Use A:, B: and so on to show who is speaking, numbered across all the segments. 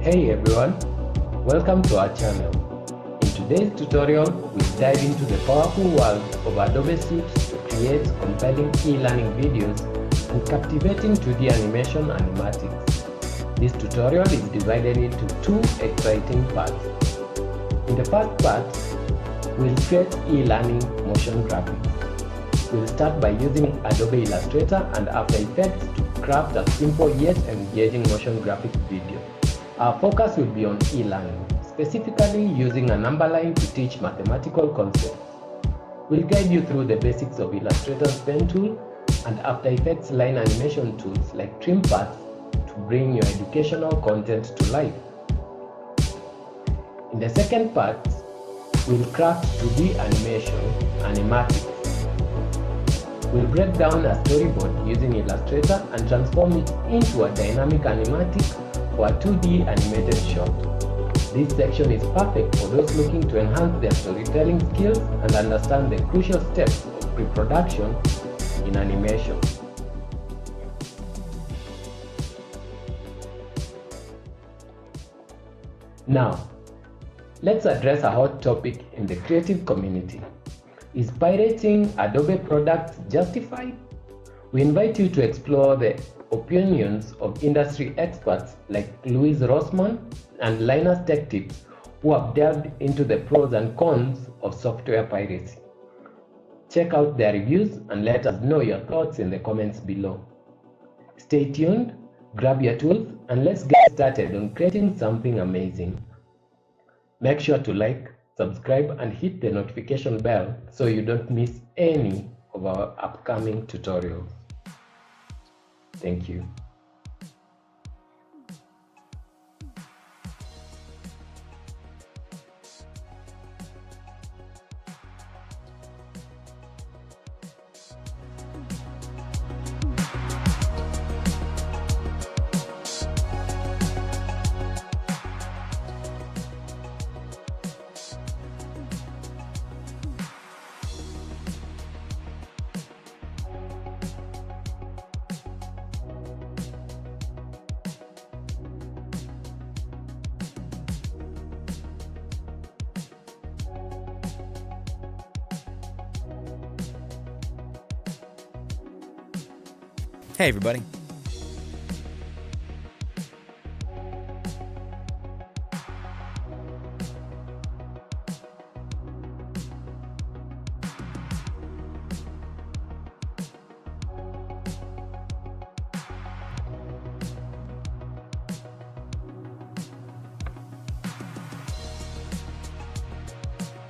A: Hey everyone, welcome to our channel. In today's tutorial, we'll dive into the powerful world of Adobe Suite to create compelling e-learning videos and captivating 2D animation animatics. This tutorial is divided into two exciting parts. In the first part, we'll create e-learning motion graphics. We'll start by using Adobe Illustrator and After Effects to craft a simple yet engaging motion graphic video. Our focus will be on e-learning, specifically using a number line to teach mathematical concepts. We'll guide you through the basics of Illustrator's pen tool and After Effects line animation tools like trim paths to bring your educational content to life. In the second part, we'll craft 2D animation, animatics. We'll break down a storyboard using Illustrator and transform it into a dynamic animatic for a 2D animated shot. This section is perfect for those looking to enhance their storytelling skills and understand the crucial steps of pre-production in animation. Now, let's address a hot topic in the creative community. Is pirating Adobe products justified? We invite you to explore the opinions of industry experts like Louise Rossmann and Linus Tech Tips, who have delved into the pros and cons of software piracy. Check out their reviews and let us know your thoughts in the comments below. Stay tuned, grab your tools, and let's get started on creating something amazing. Make sure to like, subscribe, and hit the notification bell so you don't miss any of our upcoming tutorials. Thank you.
B: Hey everybody.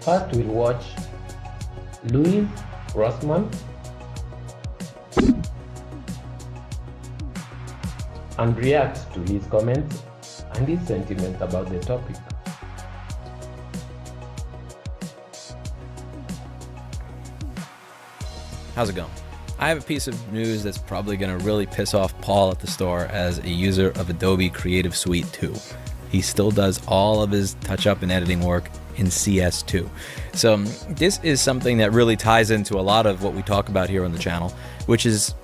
A: First, we'll watch Louise Rossmann and react to his comments and his sentiments about the topic.
B: How's it going? I have a piece of news that's probably going to really piss off Paul at the store as a user of Adobe Creative Suite 2. He still does all of his touch-up and editing work in CS2. So this is something that really ties into a lot of what we talk about here on the channel, which is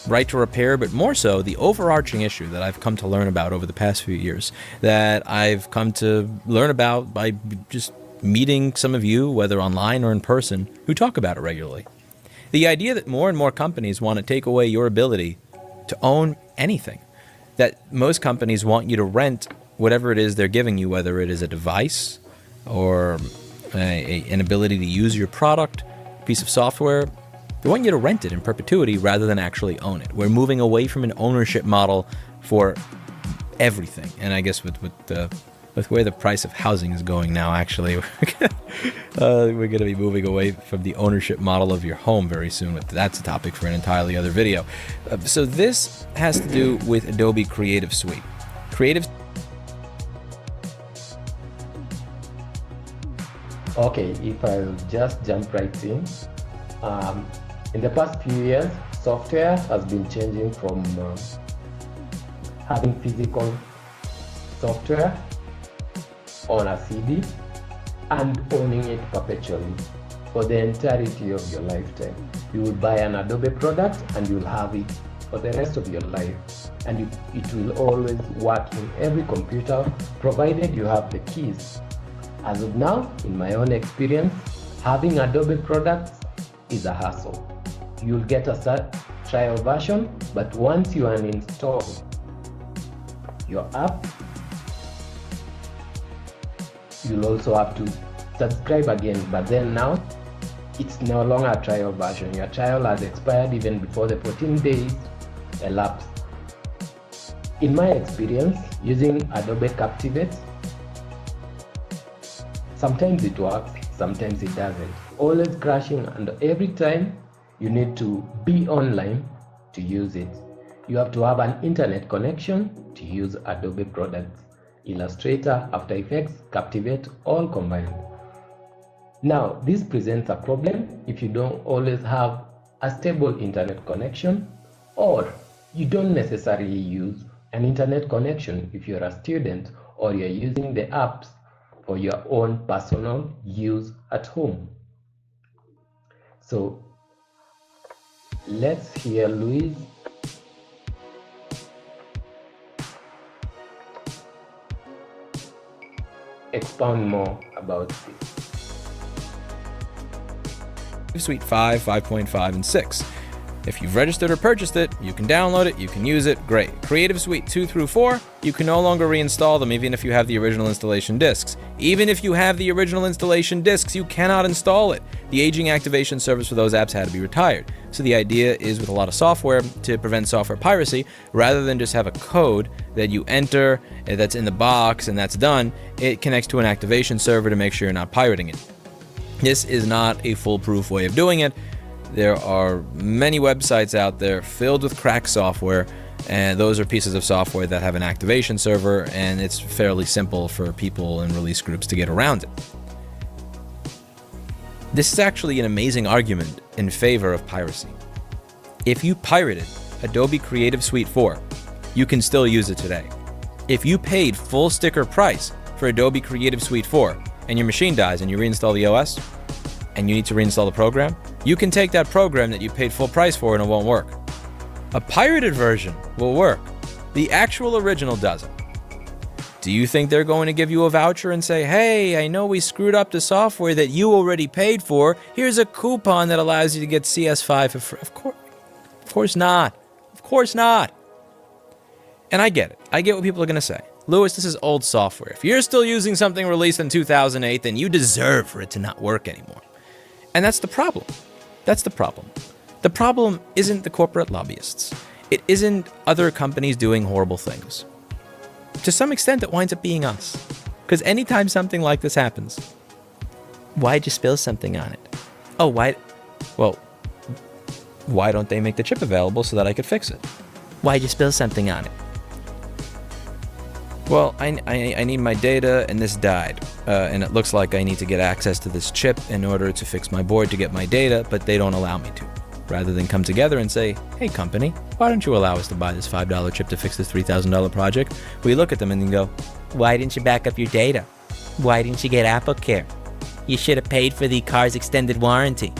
B: right to repair, but more so the overarching issue that I've come to learn about over the past few years, that I've come to learn about by just meeting some of you, whether online or in person, who talk about it regularly. The idea that more and more companies want to take away your ability to own anything, that most companies want you to rent whatever it is they're giving you, whether it is a device or an ability to use your product, piece of software. They want you to rent it in perpetuity rather than actually own it. We're moving away from an ownership model for everything. And I guess with where the price of housing is going now, actually, we're going to be moving away from the ownership model of your home very soon. But that's a topic for an entirely other video. So this has to do with Adobe Creative Suite.
A: Okay, if I'll just jump right in the past few years, software has been changing from having physical software on a CD and owning it perpetually for the entirety of your lifetime. You will buy an Adobe product and you'll have it for the rest of your life, and it will always work in every computer provided you have the keys. As of now, in my own experience, having Adobe products is a hassle. You'll get a trial version, but once you uninstall your app, you'll also have to subscribe again. But then now, it's no longer a trial version. Your trial has expired even before the 14 days elapsed. In my experience, using Adobe Captivate, sometimes it works, sometimes it doesn't. Always crashing, and every time you need to be online to use it. You have to have an internet connection to use Adobe products. Illustrator, After Effects, Captivate, all combined. Now, this presents a problem if you don't always have a stable internet connection, or you don't necessarily use an internet connection if you're a student or you're using the apps for your own personal use at home. So let's hear Luis expound more about this.
B: Suite 5, 5.5, and 6. If you've registered or purchased it, you can download it, you can use it, great. Creative Suite 2 through 4, you can no longer reinstall them even if you have the original installation disks. Even if you have the original installation disks, you cannot install it. The aging activation service for those apps had to be retired. So the idea is with a lot of software to prevent software piracy, rather than just have a code that you enter that's in the box and that's done, it connects to an activation server to make sure you're not pirating it. This is not a foolproof way of doing it. There are many websites out there filled with cracked software, and those are pieces of software that have an activation server, and it's fairly simple for people and release groups to get around it. This is actually an amazing argument in favor of piracy. If you pirated Adobe Creative Suite 4, you can still use it today. If you paid full sticker price for Adobe Creative Suite 4 and your machine dies and you reinstall the OS and you need to reinstall the program, you can take that program that you paid full price for and it won't work. A pirated version will work. The actual original doesn't. Do you think they're going to give you a voucher and say, hey, I know we screwed up the software that you already paid for. Here's a coupon that allows you to get CS5 for free. Of course not. Of course not. And I get it. I get what people are going to say. Louis, this is old software. If you're still using something released in 2008, then you deserve for it to not work anymore. And that's the problem. That's the problem. The problem isn't the corporate lobbyists. It isn't other companies doing horrible things. To some extent, it winds up being us. Because anytime something like this happens, why'd you spill something on it? Oh, why? Well, why don't they make the chip available so that I could fix it? Why'd you spill something on it? Well, I need my data, and this died. And it looks like I need to get access to this chip in order to fix my board to get my data, but they don't allow me to. Rather than come together and say, hey company, why don't you allow us to buy this $5 chip to fix this $3,000 project? We look at them and then go, why didn't you back up your data? Why didn't you get AppleCare? You should have paid for the car's extended warranty.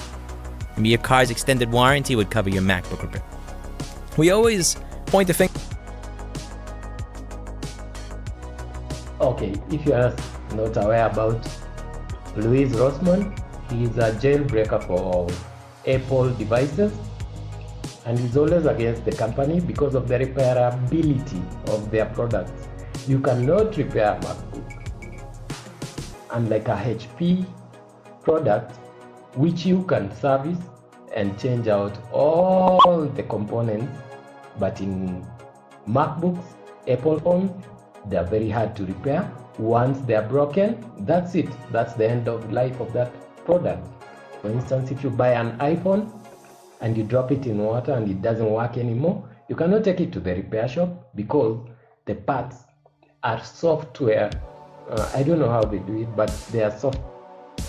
B: Maybe your car's extended warranty would cover your MacBook repair. We always point the finger.
A: Okay, if you are not aware about Luis Rossmann, he is a jailbreaker for Apple devices, and he's always against the company because of the repairability of their products. You cannot repair a MacBook, unlike a HP product, which you can service and change out all the components. But in MacBooks, Apple phones, they're very hard to repair. Once they're broken, that's it. That's the end of life of that product. For instance, if you buy an iPhone and you drop it in water and it doesn't work anymore, you cannot take it to the repair shop because the parts are software. I don't know how they do it, but the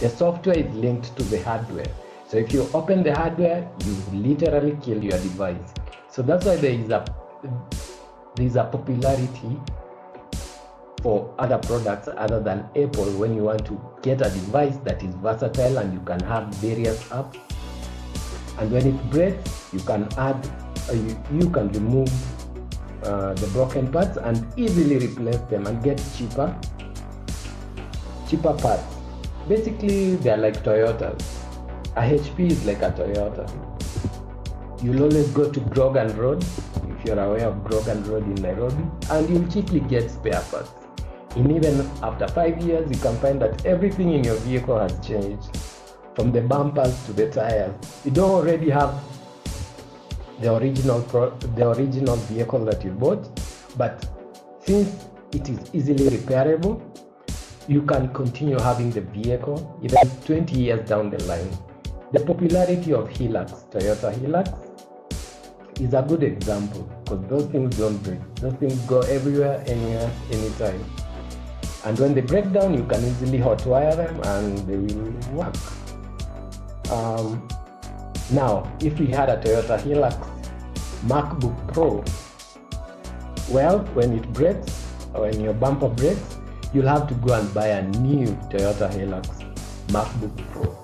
A: software is linked to the hardware. So if you open the hardware, you literally kill your device. So that's why there is a popularity for other products other than Apple when you want to get a device that is versatile and you can have various apps. And when it breaks, you can add you can remove the broken parts and easily replace them and get cheaper parts. Basically, they're like Toyotas. A HP is like a Toyota. You'll always go to Grogan Road, if you're aware of Grogan Road in Nairobi, and you'll cheaply get spare parts. And even after 5 years, you can find that everything in your vehicle has changed, from the bumpers to the tires. You don't already have the original vehicle that you bought, but since it is easily repairable, you can continue having the vehicle even 20 years down the line. The popularity of Hilux, Toyota Hilux, is a good example, because those things don't break. Those things go everywhere, anywhere, anytime. And when they break down, you can easily hotwire them and they will work. Now, if we had a Toyota Hilux MacBook Pro, well, when it breaks, or when your bumper breaks, you'll have to go and buy a new Toyota Hilux MacBook Pro.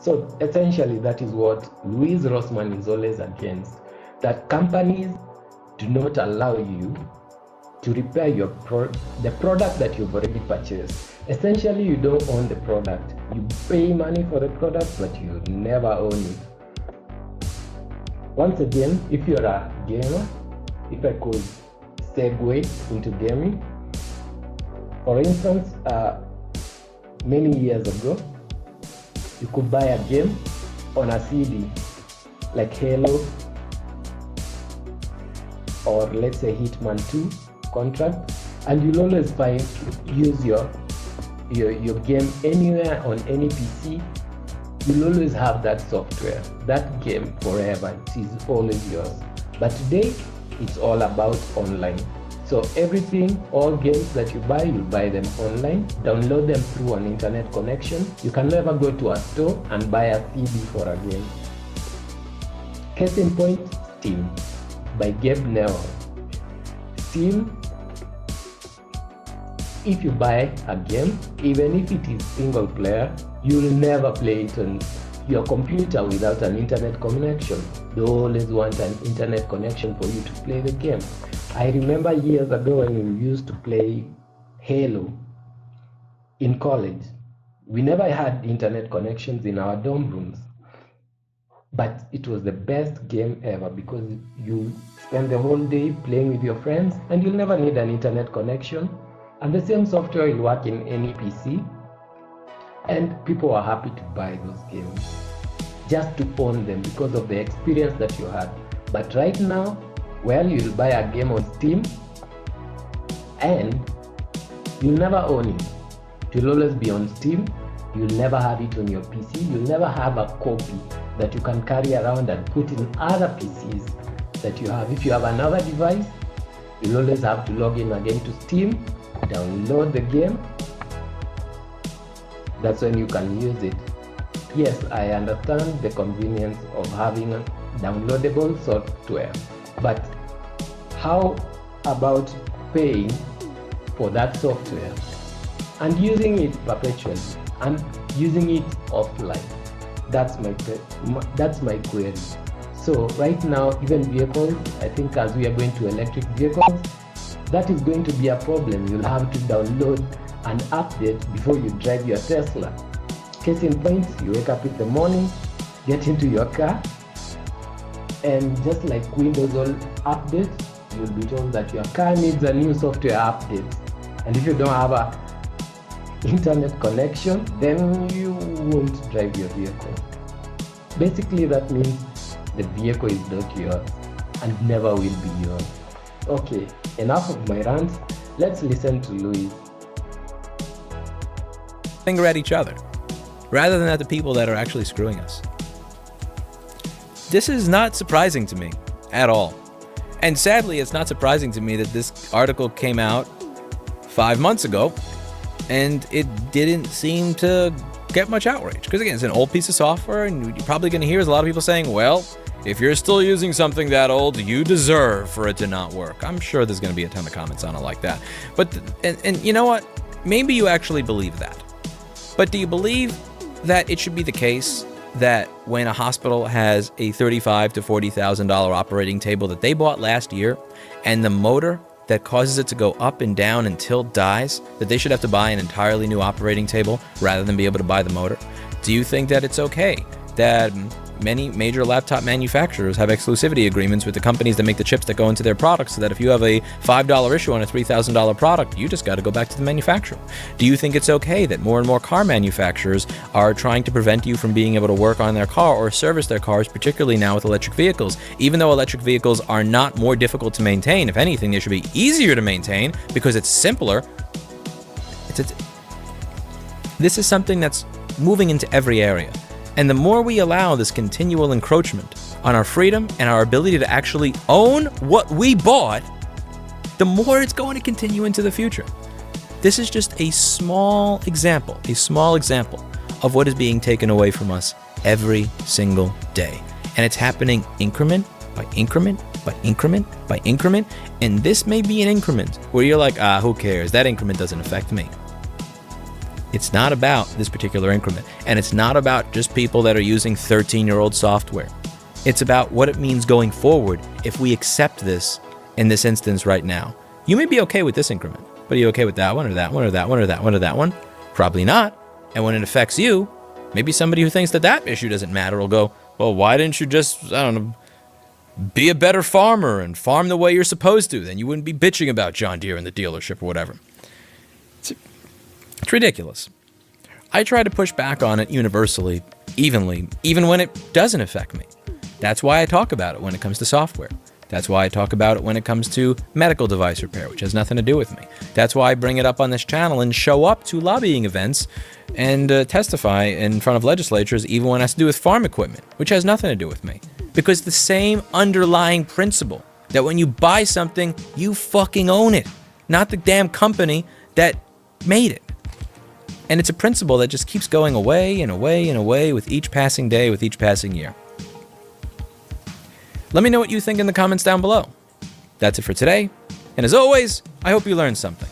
A: So essentially, that is what Louise Rossmann is always against, that companies do not allow you to repair the product that you've already purchased. Essentially, you don't own the product. You pay money for the product, but you never own it. Once again, if you're a gamer, if I could segue into gaming, for instance, many years ago, you could buy a game on a CD, like Halo, or let's say Hitman 2 contract, and you'll always use your game anywhere on any PC. You'll always have that software, that game forever. It is always yours. But today, it's all about online. So everything, all games that you buy, you buy them online, download them through an internet connection. You can never go to a store and buy a CD for a game. Case in point, Steam by Gabe Newell. Steam, if you buy a game, even if it is single player, you'll never play it on your computer without an internet connection. They always want an internet connection for you to play the game. I remember years ago when we used to play Halo in college. We never had internet connections in our dorm rooms, but it was the best game ever, because you spend the whole day playing with your friends and you'll never need an internet connection, and the same software will work in any PC, and people are happy to buy those games just to own them because of the experience that you had. But right now, well, you'll buy a game on Steam and you'll never own it. It will always be on Steam. You'll never have it on your PC. You'll never have a copy that you can carry around and put in other PCs that you have. If you have another device, you'll always have to log in again to Steam, download the game. That's when you can use it. Yes, I understand the convenience of having a downloadable software, but how about paying for that software and using it perpetually and using it offline? That's my query. So right now, even vehicles, I think as we are going to electric vehicles, that is going to be a problem. You'll have to download an update before you drive your Tesla. Case in point, you wake up in the morning, get into your car, and just like Windows all updates, you'll be told that your car needs a new software update. And if you don't have a internet connection, then you won't drive your vehicle. Basically, that means the vehicle is not yours and never will be yours. Okay, enough of my rant. Let's listen to Louis.
B: Finger at each other, rather than at the people that are actually screwing us. This is not surprising to me at all. And sadly, it's not surprising to me that this article came out 5 months ago and it didn't seem to get much outrage. Because again, it's an old piece of software, and you're probably going to hear a lot of people saying, well, if you're still using something that old, you deserve for it to not work. I'm sure there's going to be a ton of comments on it like that. But, and you know what? Maybe you actually believe that. But do you believe that it should be the case that when a hospital has a $35,000 to $40,000 operating table that they bought last year, and the motor that causes it to go up and down until it dies, that they should have to buy an entirely new operating table rather than be able to buy the motor? Do you think that it's okay that many major laptop manufacturers have exclusivity agreements with the companies that make the chips that go into their products, so that if you have a $5 issue on a $3,000 product, you just got to go back to the manufacturer? Do you think it's okay that more and more car manufacturers are trying to prevent you from being able to work on their car or service their cars, particularly now with electric vehicles? Even though electric vehicles are not more difficult to maintain, if anything, they should be easier to maintain because it's simpler. This is something that's moving into every area. And the more we allow this continual encroachment on our freedom and our ability to actually own what we bought, the more it's going to continue into the future. This is just a small example of what is being taken away from us every single day. And it's happening increment by increment by increment by increment. And this may be an increment where you're like, who cares? That increment doesn't affect me. It's not about this particular increment, and it's not about just people that are using 13-year-old software. It's about what it means going forward if we accept this in this instance right now. You may be okay with this increment, but are you okay with that one or that one or that one or that one or that one? Probably not. And when it affects you, maybe somebody who thinks that that issue doesn't matter will go, well, why didn't you just, I don't know, be a better farmer and farm the way you're supposed to? Then you wouldn't be bitching about John Deere in the dealership or whatever. It's ridiculous. I try to push back on it universally, evenly, even when it doesn't affect me. That's why I talk about it when it comes to software. That's why I talk about it when it comes to medical device repair, which has nothing to do with me. That's why I bring it up on this channel and show up to lobbying events and testify in front of legislatures, even when it has to do with farm equipment, which has nothing to do with me. Because the same underlying principle that when you buy something, you fucking own it, not the damn company that made it. And it's a principle that just keeps going away and away and away with each passing day, with each passing year. Let me know what you think in the comments down below. That's it for today. And as always, I hope you learned something.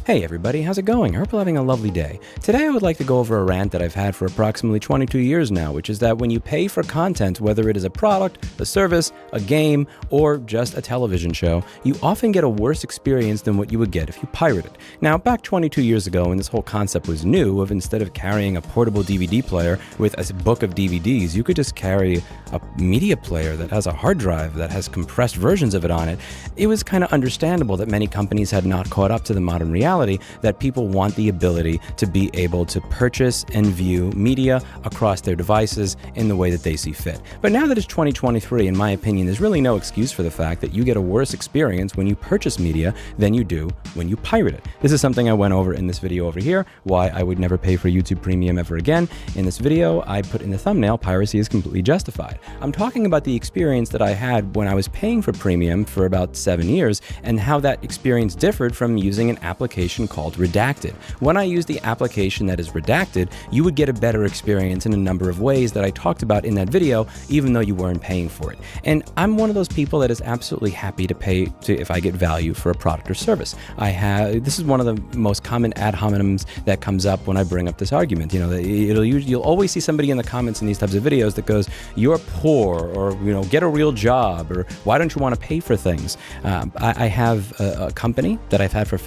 B: Hey everybody, how's it going? I hope you're having a lovely day. Today I would like to go over a rant that I've had for approximately 22 years now, which is that when you pay for content, whether it is a product, a service, a game, or just a television show, you often get a worse experience than what you would get if you pirate it. Now, back 22 years ago, when this whole concept was new, of instead of carrying a portable DVD player with a book of DVDs, you could just carry a media player that has a hard drive that has compressed versions of it on it, it was kind of understandable that many companies had not caught up to the modern reality that people want the ability to be able to purchase and view media across their devices in the way that they see fit. But now that it's 2023, in my opinion, there's really no excuse for the fact that you get a worse experience when you purchase media than you do when you pirate it. This is something I went over in this video over here, why I would never pay for YouTube Premium ever again. In this video, I put in the thumbnail, piracy is completely justified. I'm talking about the experience that I had when I was paying for Premium for about 7 years and how that experience differed from using an application called Redacted. When I use the application that is Redacted, you would get a better experience in a number of ways that I talked about in that video, even though you weren't paying for it. And I'm one of those people that is absolutely happy to pay if I get value for a product or service. This is one of the most common ad hominems that comes up when I bring up this argument. You know, you'll always see somebody in the comments in these types of videos that goes, "You're poor," or, you know, "Get a real job," or "Why don't you want to pay for things?" I have a company that I've had for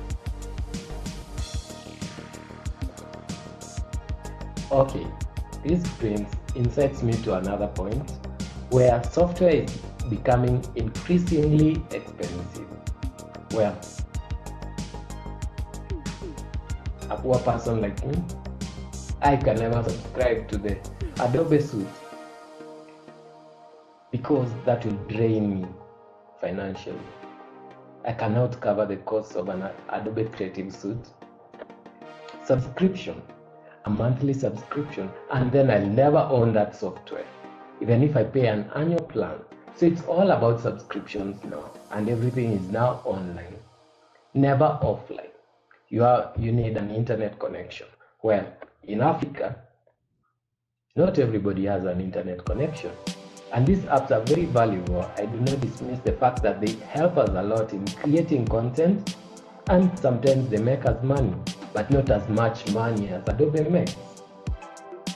A: Okay, this incites me to another point where software is becoming increasingly expensive. Well, a poor person like me, I can never subscribe to the Adobe Suite because that will drain me financially. I cannot cover the cost of an Adobe Creative Suite subscription, a monthly subscription, and then I'll never own that software, even if I pay an annual plan. So it's all about subscriptions now, and everything is now online, never offline. You need an internet connection. Well, in Africa, not everybody has an internet connection, and these apps are very valuable. I do not dismiss the fact that they help us a lot in creating content, and sometimes they make us money, but not as much money as Adobe makes.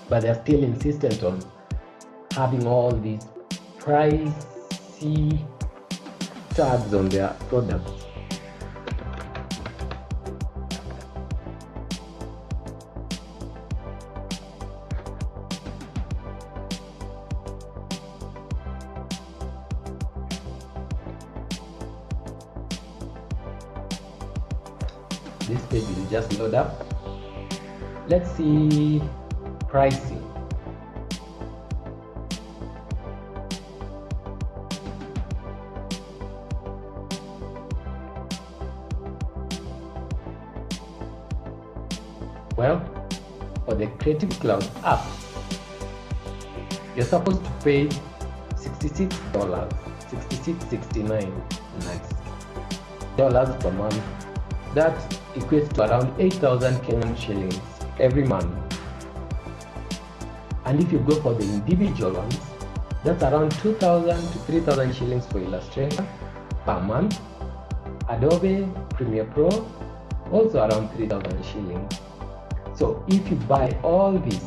A: but they're still insistent on having all these pricey tags on their products. This page will just load up. Let's see pricing. Well, for the Creative Cloud app, you're supposed to pay $66, $66.69 dollars per month. That equates to around 8,000 Kenyan shillings every month. And if you go for the individual ones, that's around 2,000 to 3,000 shillings for Illustrator per month. Adobe Premiere Pro, also around 3,000 shillings. So if you buy all this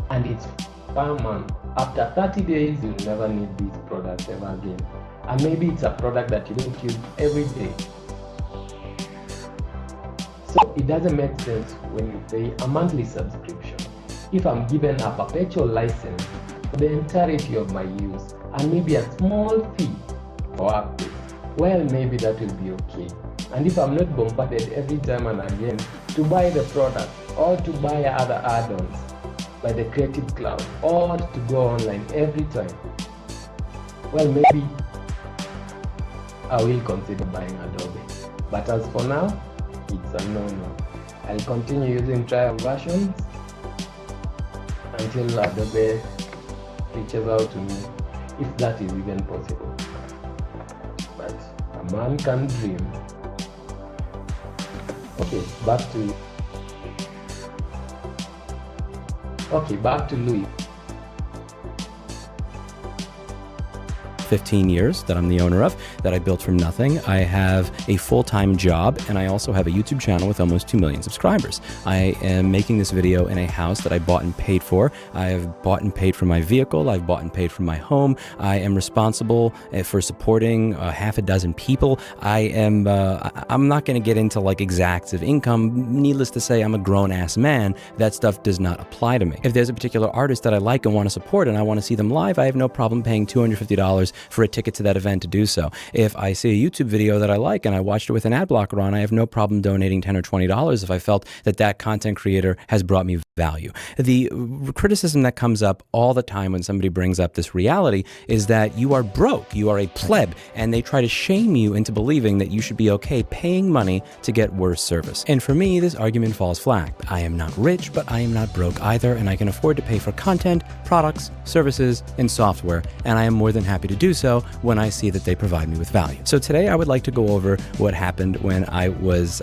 A: and it's per month, after 30 days you'll never need these products ever again. And maybe it's a product that you don't use every day. So it doesn't make sense when you pay a monthly subscription. If I'm given a perpetual license for the entirety of my use and maybe a small fee for updates, well, maybe that will be okay. And if I'm not bombarded every time and again to buy the product or to buy other add-ons by the Creative Cloud or to go online every time, well, maybe I will consider buying Adobe. But as for now, it's a no-no. I'll continue using trial versions until Adobe reaches out to me, if that is even possible. But a man can dream. Okay, back to Louis.
B: 15 years that I'm the owner of, that I built from nothing. I have a full-time job, and I also have a YouTube channel with almost 2 million subscribers. I am making this video in a house that I bought and paid for. I have bought and paid for my vehicle. I've bought and paid for my home. I am responsible for supporting half a dozen people. I'm not going to get into like exacts of income. Needless to say, I'm a grown-ass man. That stuff does not apply to me. If there's a particular artist that I like and want to support and I want to see them live, I have no problem paying $250 for a ticket to that event to do so. If I see a YouTube video that I like and I watched it with an ad blocker on, I have no problem donating $10 or $20 if I felt that that content creator has brought me value. The criticism that comes up all the time when somebody brings up this reality is that you are broke, you are a pleb, and they try to shame you into believing that you should be okay paying money to get worse service. And for me, this argument falls flat. I am not rich, but I am not broke either, and I can afford to pay for content, products, services, and software, and I am more than happy to do so when I see that they provide me with value. So today I would like to go over what happened when I was,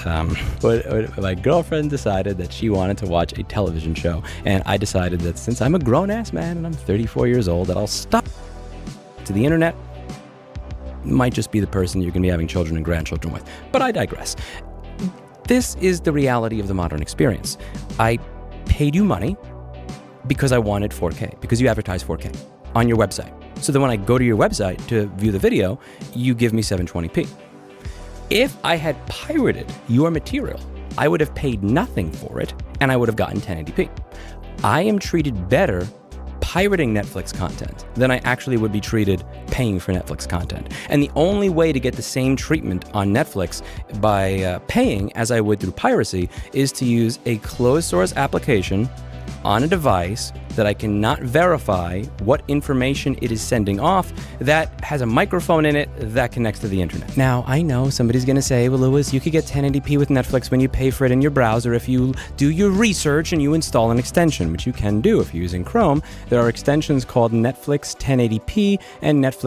B: when my girlfriend decided that she wanted to watch a television show, and I decided that since I'm a grown-ass man and I'm 34 years old, that I'll stop to the internet. Might just be the person you're going to be having children and grandchildren with, but I digress. This is the reality of the modern experience. I paid you money because I wanted 4K, because you advertise 4K on your website. So then when I go to your website to view the video, you give me 720p. If I had pirated your material, I would have paid nothing for it, and I would have gotten 1080p. I am treated better pirating Netflix content than I actually would be treated paying for Netflix content. And the only way to get the same treatment on Netflix by paying as I would through piracy is to use a closed source application on a device that I cannot verify what information it is sending off, that has a microphone in it that connects to the internet. Now, I know somebody's gonna say, well, Louis, you could get 1080p with Netflix when you pay for it in your browser if you do your research and you install an extension, which you can do if you're using Chrome. There are extensions called Netflix 1080p and Netflix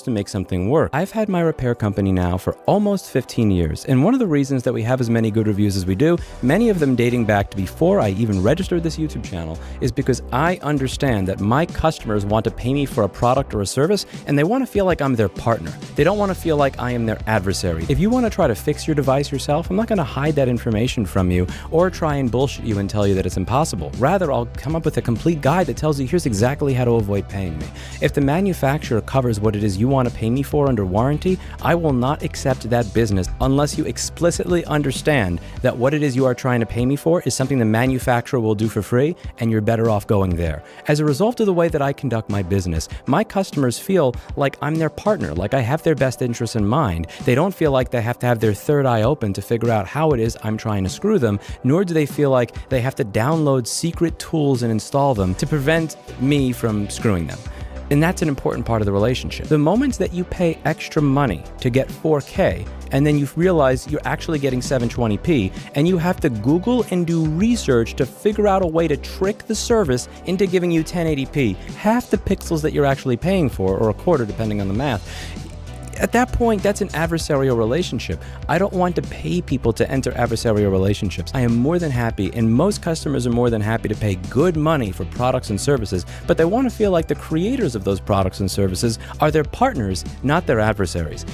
B: to make something work. I've had my repair company now for almost 15 years, and one of the reasons that we have as many good reviews as we do, many of them dating back to before I even registered this YouTube channel, is because I understand that my customers want to pay me for a product or a service, and they want to feel like I'm their partner. They don't want to feel like I am their adversary. If you want to try to fix your device yourself, I'm not going to hide that information from you or try and bullshit you and tell you that it's impossible. Rather, I'll come up with a complete guide that tells you here's exactly how to avoid paying me. If the manufacturer covers what it is you want to pay me for under warranty, I will not accept that business unless you explicitly understand that what it is you are trying to pay me for is something the manufacturer will do for free, and you're better off going there. As a result of the way that I conduct my business, my customers feel like I'm their partner, like I have their best interests in mind. They don't feel like they have to have their third eye open to figure out how it is I'm trying to screw them, nor do they feel like they have to download secret tools and install them to prevent me from screwing them. And that's an important part of the relationship. The moment that you pay extra money to get 4K, and then you realize you're actually getting 720p, and you have to Google and do research to figure out a way to trick the service into giving you 1080p, half the pixels that you're actually paying for, or a quarter depending on the math. At that point, that's an adversarial relationship. I don't want to pay people to enter adversarial relationships. I am more than happy, and most customers are more than happy to pay good money for products and services, but they want to feel like the creators of those products and services are their partners, not their adversaries.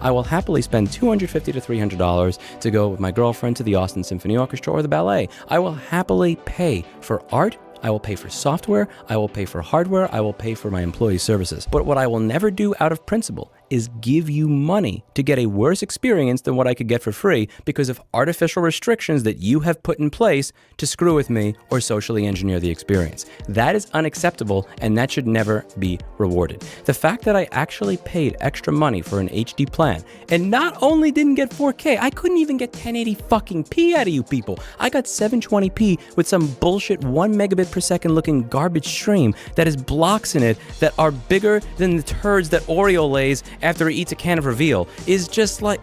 B: I will happily spend $250 to $300 to go with my girlfriend to the Austin Symphony Orchestra or the ballet. I will happily pay for art. I will pay for software, I will pay for hardware, I will pay for my employee services. But what I will never do out of principle is give you money to get a worse experience than what I could get for free because of artificial restrictions that you have put in place to screw with me or socially engineer the experience. That is unacceptable, and that should never be rewarded. The fact that I actually paid extra money for an HD plan and not only didn't get 4K, I couldn't even get 1080 fucking P out of you people. I got 720p with some bullshit 1 megabit per second looking garbage stream that has blocks in it that are bigger than the turds that Oreo lays after he eats a can of Reveal. Is just like...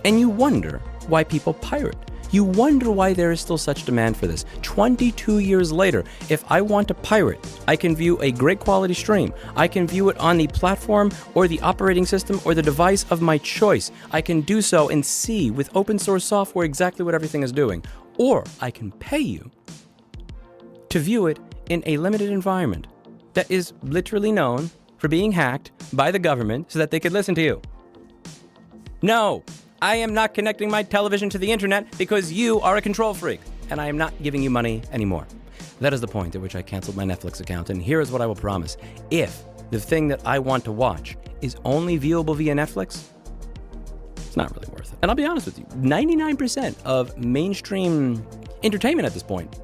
B: And you wonder why people pirate. You wonder why there is still such demand for this. 22 years later, if I want to pirate, I can view a great quality stream. I can view it on the platform or the operating system or the device of my choice. I can do so and see with open source software exactly what everything is doing. Or I can pay you to view it in a limited environment that is literally known for being hacked by the government so that they could listen to you. No, I am not connecting my television to the internet because you are a control freak, and I am not giving you money anymore. That is the point at which I canceled my Netflix account, and here is what I will promise. If the thing that I want to watch is only viewable via Netflix, it's not really worth it. And I'll be honest with you, 99% of mainstream entertainment at this point,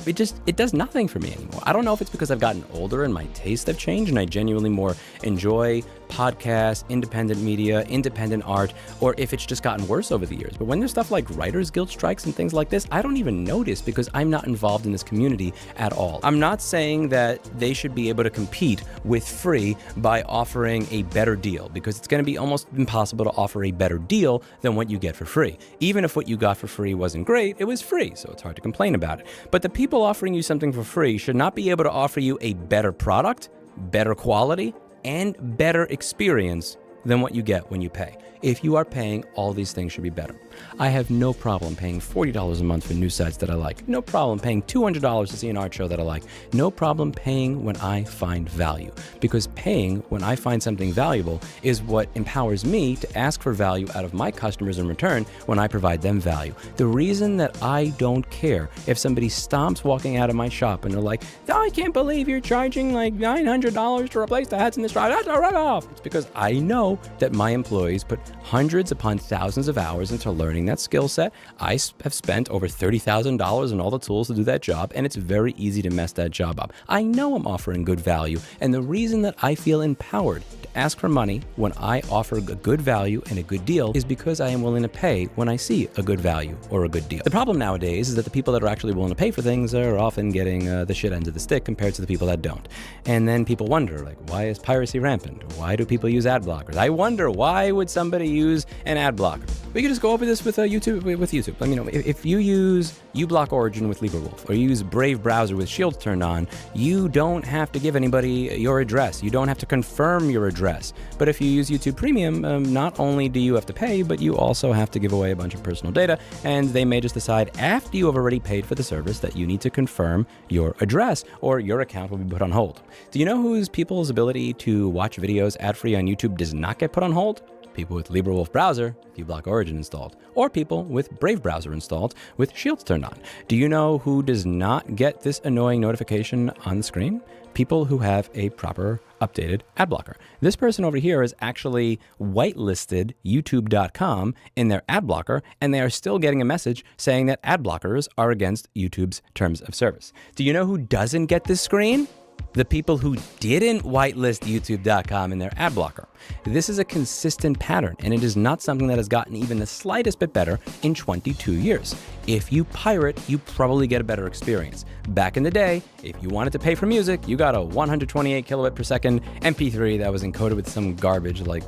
B: it does nothing for me anymore. I don't know if it's because I've gotten older and my tastes have changed and I genuinely more enjoy podcasts, independent media, independent art, or if it's just gotten worse over the years. But when there's stuff like Writers Guild strikes and things like this, I don't even notice because I'm not involved in this community at all. I'm not saying that they should be able to compete with free by offering a better deal, because it's going to be almost impossible to offer a better deal than what you get for free. Even if what you got for free wasn't great, it was free, so it's hard to complain about it. But the people offering you something for free should not be able to offer you a better product, better quality, and better experience than what you get when you pay. If you are paying, all these things should be better. I have no problem paying $40 a month for news sites that I like. No problem paying $200 to see an art show that I like. No problem paying when I find value. Because paying when I find something valuable is what empowers me to ask for value out of my customers in return when I provide them value. The reason that I don't care if somebody stomps walking out of my shop and they're like, oh, I can't believe you're charging like $900 to replace the heads in this drive. That's a write-off. It's because I know that my employees put hundreds upon thousands of hours into learning that skill set. I have spent over $30,000 on all the tools to do that job, and it's very easy to mess that job up. I know I'm offering good value, and the reason that I feel empowered to ask for money when I offer a good value and a good deal is because I am willing to pay when I see a good value or a good deal. The problem nowadays is that the people that are actually willing to pay for things are often getting the shit end of the stick compared to the people that don't. And then people wonder, like, why is piracy rampant? Why do people use ad blockers? I wonder, why would somebody use an ad blocker? We could just go over this with YouTube. I mean, if you use you block Origin with LibreWolf, or you use Brave browser with Shields turned on, you don't have to give anybody your address. You don't have to confirm your address. But if you use YouTube Premium, not only do you have to pay, but you also have to give away a bunch of personal data, and they may just decide after you have already paid for the service that you need to confirm your address, or your account will be put on hold. Do you know whose people's ability to watch videos ad-free on YouTube does not get put on hold? People with LibreWolf browser, if you block Origin installed, or people with Brave browser installed with Shields turned on. Do you know who does not get this annoying notification on the screen? People who have a proper updated ad blocker. This person over here is actually whitelisted youtube.com in their ad blocker, and they are still getting a message saying that ad blockers are against YouTube's terms of service. Do you know who doesn't get this screen? The people who didn't whitelist youtube.com in their ad blocker. This is a consistent pattern, and it is not something that has gotten even the slightest bit better in 22 years. If you pirate, you probably get a better experience. Back in the day, if you wanted to pay for music, you got a 128 kilobit per second MP3 that was encoded with some garbage like...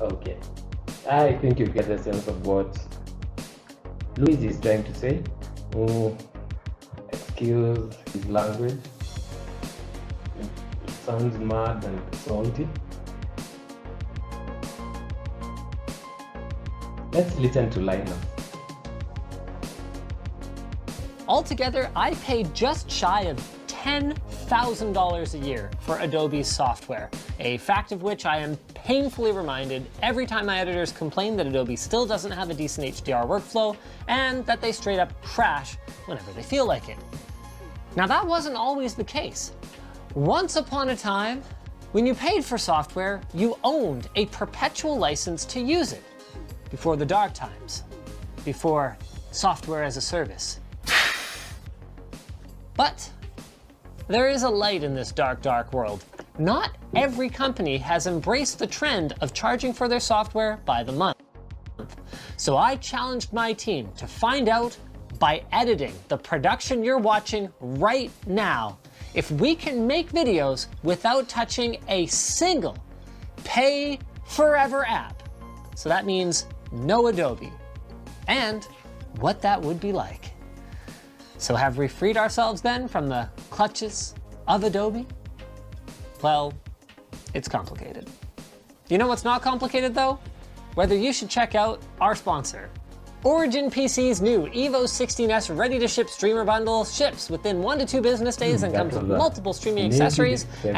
A: Okay, I think you get the sense of what Luis is trying to say. Excuse his language. It sounds mad and salty. Let's listen to Lionel.
C: Altogether, I paid just shy of $10,000 a year for Adobe's software, a fact of which I am painfully reminded every time my editors complain that Adobe still doesn't have a decent HDR workflow and that they straight up crash whenever they feel like it. Now, that wasn't always the case. Once upon a time, when you paid for software, you owned a perpetual license to use it. Before the dark times, before software as a service. But there is a light in this dark, dark world. Not every company has embraced the trend of charging for their software by the month. So I challenged my team to find out, by editing the production you're watching right now, if we can make videos without touching a single pay forever app. So that means no Adobe, and what that would be like. So have we freed ourselves then from the clutches of Adobe? Well, it's complicated. You know what's not complicated though? Whether you should check out our sponsor. Origin PC's new Evo 16S ready-to-ship streamer bundle ships within 1 to 2 business days and comes with multiple streaming accessories and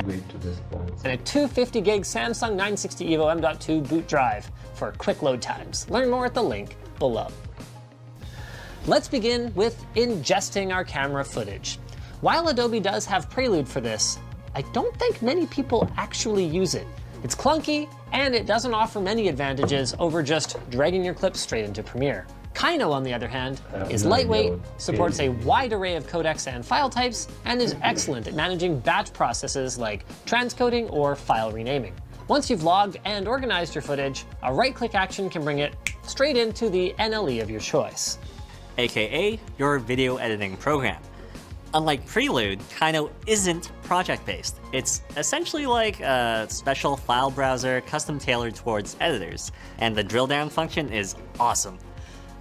C: a 250 gig Samsung 960 Evo M.2 boot drive for quick load times. Learn more at the link below. Let's begin with ingesting our camera footage. While Adobe does have Prelude for this, I don't think many people actually use it. It's clunky, and it doesn't offer many advantages over just dragging your clips straight into Premiere. Kino, on the other hand, is lightweight, supports a wide array of codecs and file types, and is excellent at managing batch processes like transcoding or file renaming. Once you've logged and organized your footage, a right-click action can bring it straight into the NLE of your choice.
D: AKA your video editing program. Unlike Prelude, Kino isn't project-based. It's essentially like a special file browser custom tailored towards editors, and the drill down function is awesome.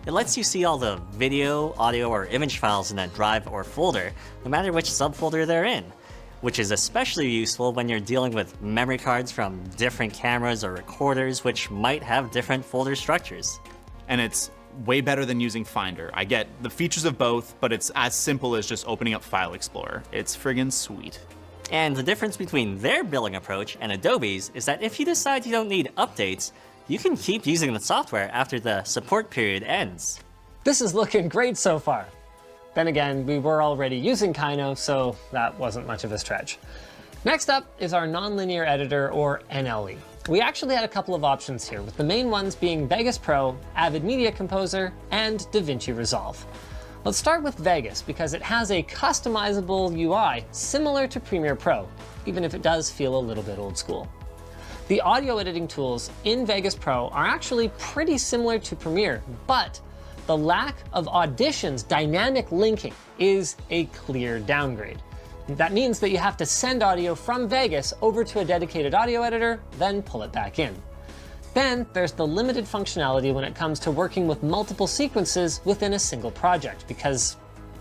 D: It lets you see all the video, audio, or image files in a drive or folder, no matter which subfolder they're in, which is especially useful when you're dealing with memory cards from different cameras or recorders which might have different folder structures.
E: And it's way better than using Finder. I get the features of both, but it's as simple as just opening up File Explorer. It's friggin' sweet.
D: And the difference between their billing approach and Adobe's is that if you decide you don't need updates, you can keep using the software after the support period ends.
C: This is looking great so far. Then again, we were already using Kino, so that wasn't much of a stretch. Next up is our nonlinear editor, or NLE. We actually had a couple of options here, with the main ones being Vegas Pro, Avid Media Composer, and DaVinci Resolve. Let's start with Vegas because it has a customizable UI similar to Premiere Pro, even if it does feel a little bit old school. The audio editing tools in Vegas Pro are actually pretty similar to Premiere, but the lack of Audition's dynamic linking is a clear downgrade. That means that you have to send audio from Vegas over to a dedicated audio editor, then pull it back in. Then there's the limited functionality when it comes to working with multiple sequences within a single project, because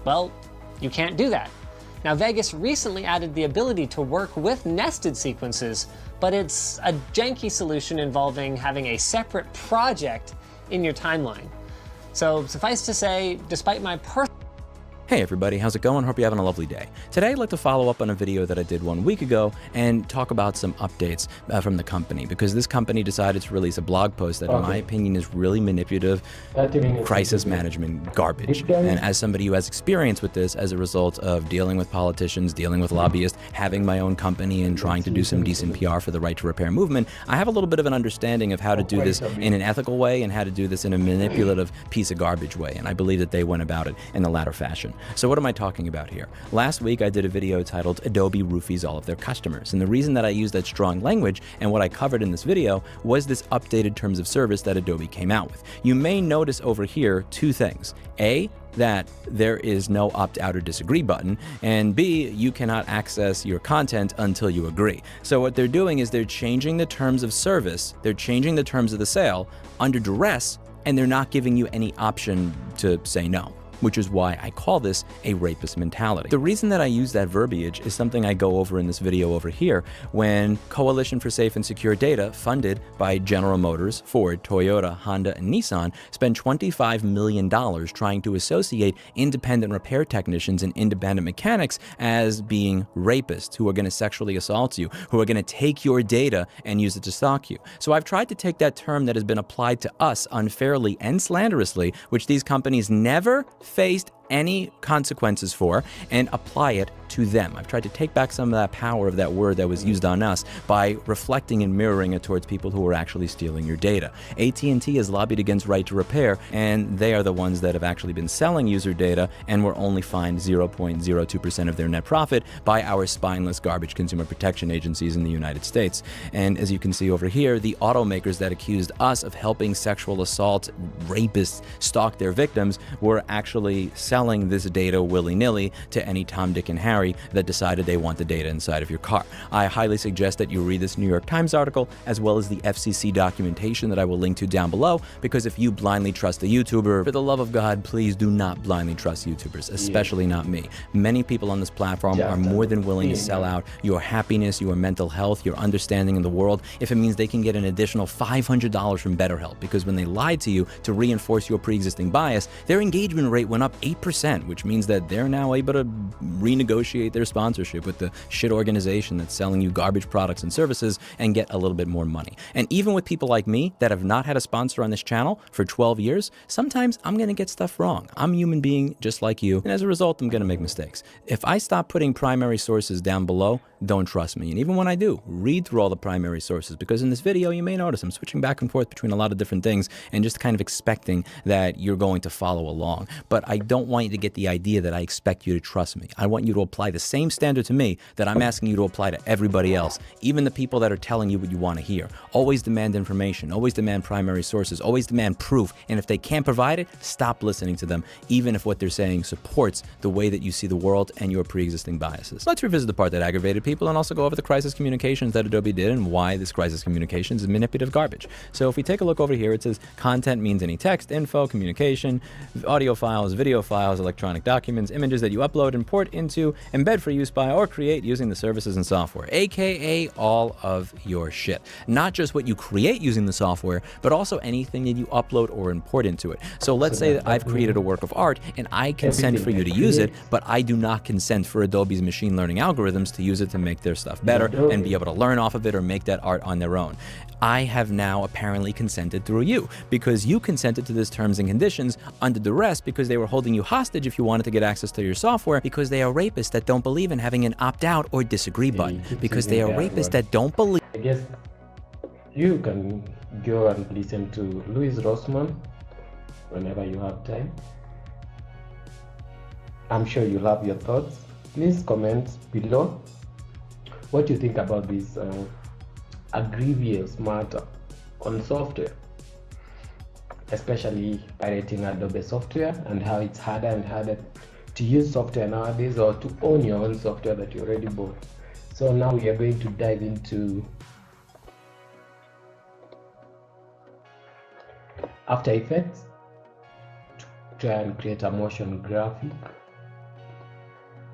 C: well, you can't do that. Now, Vegas recently added the ability to work with nested sequences, but it's a janky solution involving having a separate project in your timeline. So suffice to say, despite my
B: Hey everybody, how's it going? Hope you're having a lovely day. Today I'd like to follow up on a video that I did 1 week ago and talk about some updates from the company, because this company decided to release a blog post that in my opinion is really manipulative crisis management garbage. And as somebody who has experience with this as a result of dealing with politicians, dealing with lobbyists, having my own company and trying to do some decent PR for the Right to Repair movement, I have a little bit of an understanding of how to do this in an ethical way and how to do this in a manipulative piece of garbage way. And I believe that they went about it in the latter fashion. So what am I talking about here? Last week I did a video titled Adobe Roofies All of Their Customers. And the reason that I used that strong language and what I covered in this video was this updated terms of service that Adobe came out with. You may notice over here 2 things. A, that there is no opt-out or disagree button, and B, you cannot access your content until you agree. So what they're doing is they're changing the terms of service, they're changing the terms of the sale under duress, and they're not giving you any option to say no, which is why I call this a rapist mentality. The reason that I use that verbiage is something I go over in this video over here, when Coalition for Safe and Secure Data, funded by General Motors, Ford, Toyota, Honda, and Nissan, spent $25 million trying to associate independent repair technicians and independent mechanics as being rapists who are going to sexually assault you, who are going to take your data and use it to stalk you. So I've tried to take that term that has been applied to us unfairly and slanderously, which these companies never faced any consequences for, and apply it to them. I've tried to take back some of that power of that word that was used on us by reflecting and mirroring it towards people who are actually stealing your data. AT&T has lobbied against Right to Repair, and they are the ones that have actually been selling user data and were only fined 0.02% of their net profit by our spineless garbage consumer protection agencies in the United States. And as you can see over here, the automakers that accused us of helping sexual assault rapists stalk their victims were actually selling this data willy-nilly to any Tom, Dick, and Harry that decided they want the data inside of your car. I highly suggest that you read this New York Times article as well as the FCC documentation that I will link to down below, because if you blindly trust a YouTuber, for the love of God, please do not blindly trust YouTubers, especially not me. Many people on this platform are more than willing to sell out your happiness, your mental health, your understanding of the world, if it means they can get an additional $500 from BetterHelp, because when they lied to you to reinforce your pre-existing bias, their engagement rate went up 8%, which means that they're now able to renegotiate their sponsorship with the shit organization that's selling you garbage products and services and get a little bit more money. And even with people like me that have not had a sponsor on this channel for 12 years, sometimes I'm going to get stuff wrong. I'm a human being just like you, and as a result, I'm going to make mistakes. If I stop putting primary sources down below, don't trust me. And even when I do, read through all the primary sources, because in this video, you may notice I'm switching back and forth between a lot of different things and just kind of expecting that you're going to follow along. But I don't want you to get the idea that I expect you to trust me. I want you to apply the same standard to me that I'm asking you to apply to everybody else, even the people that are telling you what you want to hear. Always demand information, always demand primary sources, always demand proof. And if they can't provide it, stop listening to them, even if what they're saying supports the way that you see the world and your pre-existing biases. Let's revisit the part that aggravated people and also go over the crisis communications that Adobe did and why this crisis communications is manipulative garbage. So if we take a look over here, it says content means any text, info, communication, audio files, video files, electronic documents, images that you upload, import into, embed for use by, or create using the services and software, aka all of your shit. Not just what you create using the software, but also anything that you upload or import into it. So let's say that I've created a work of art and I consent for you to use it, but I do not consent for Adobe's machine learning algorithms to use it to make their stuff better and be able to learn off of it or make that art on their own. I have now apparently consented through you, because you consented to this terms and conditions under duress because they were holding you hostage if you wanted to get access to your software, because they are rapists that don't believe in having an opt-out or disagree button, because they are rapists that don't believe.
A: I guess you can go and listen to Louis Rossmann whenever you have time. I'm sure you'll have your thoughts. Please comment below what you think about this egregious matter on software, especially pirating Adobe software, and how it's harder and harder to use software nowadays, or to own your own software that you already bought. So now we are going to dive into After Effects to try and create a motion graphic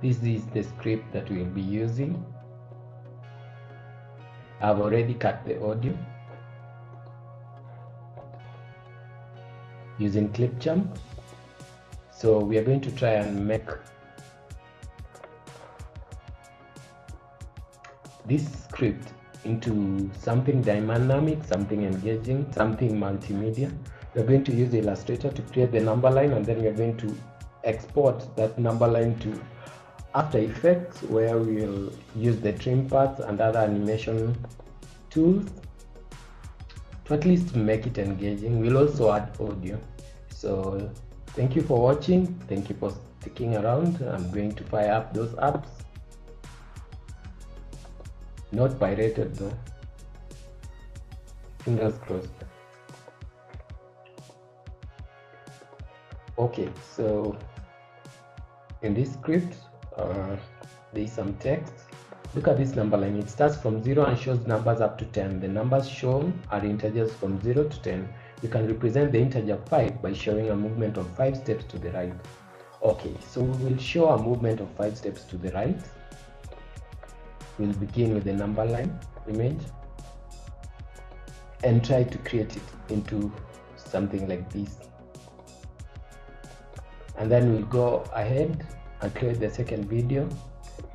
A: This is the script that we'll be using. I've already cut the audio using Clipchamp. So we are going to try and make this script into something dynamic, something engaging, something multimedia. We're going to use Illustrator to create the number line, and then we're going to export that number line to After Effects, where we'll use the trim paths and other animation tools to at least make it engaging. We'll also add audio. So thank you for watching. Thank you for sticking around. I'm going to fire up those apps. Not pirated though. Fingers crossed. Okay, so in this script, there is some text. Look at this number line. It starts from 0 and shows numbers up to 10. The numbers shown are integers from 0 to 10. You can represent the integer 5 by showing a movement of 5 steps to the right. Okay, so we will show a movement of 5 steps to the right. We'll begin with the number line image and try to create it into something like this. And then we'll go ahead and create the second video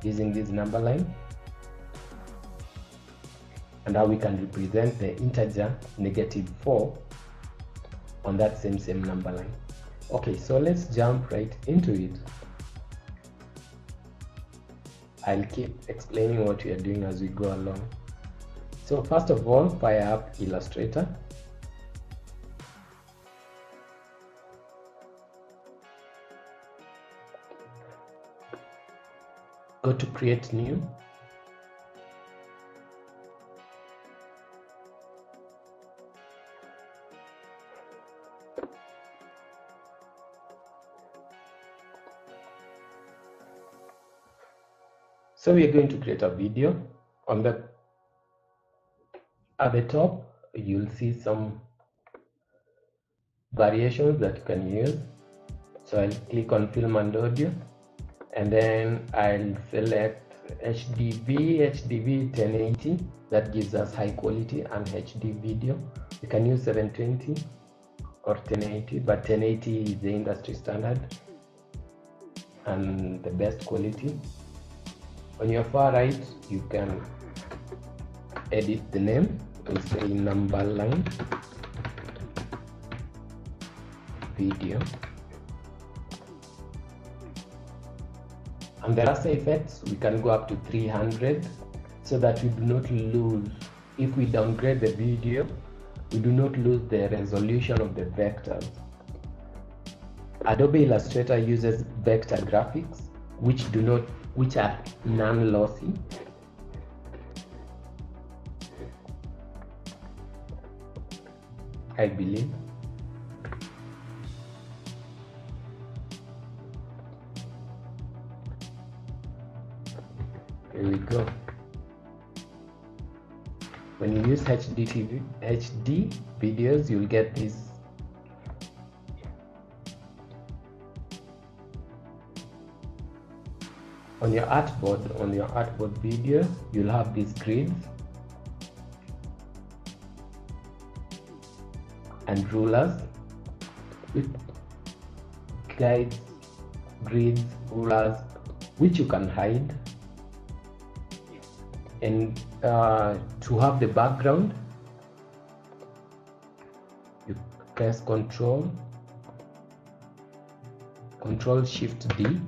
A: using this number line, and how we can represent the integer -4 on that same number line. Okay, so let's jump right into it. I'll keep explaining what we are doing as we go along. So first of all, fire up Illustrator. Go to Create New. So we are going to create a video. At the top, you'll see some variations that you can use. So I'll click on Film and Audio, and then I'll select HDV 1080. That gives us high quality and HD video. You can use 720 or 1080, but 1080 is the industry standard and the best quality. On your far right, you can edit the name to say number line video. And the raster effects, we can go up to 300 so that we do not lose. If we downgrade the video, we do not lose the resolution of the vectors. Adobe Illustrator uses vector graphics, which are non-lossy. I believe. Here we go. When you use HD videos, you'll get this. On your artboard video, you'll have these grids and rulers with guides, grids, rulers, which you can hide. And to have the background, you press Control Shift D.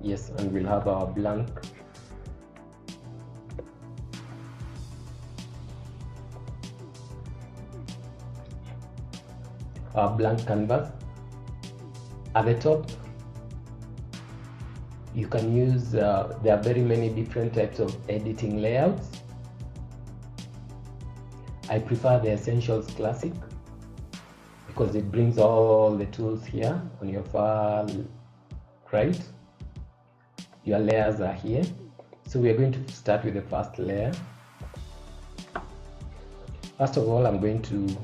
A: Yes, and we'll have our blank canvas. At the top, you can use, there are very many different types of editing layouts. I prefer the Essentials Classic because it brings all the tools here on your far right. Your layers are here. So we are going to start with the first layer. First of all, I'm going to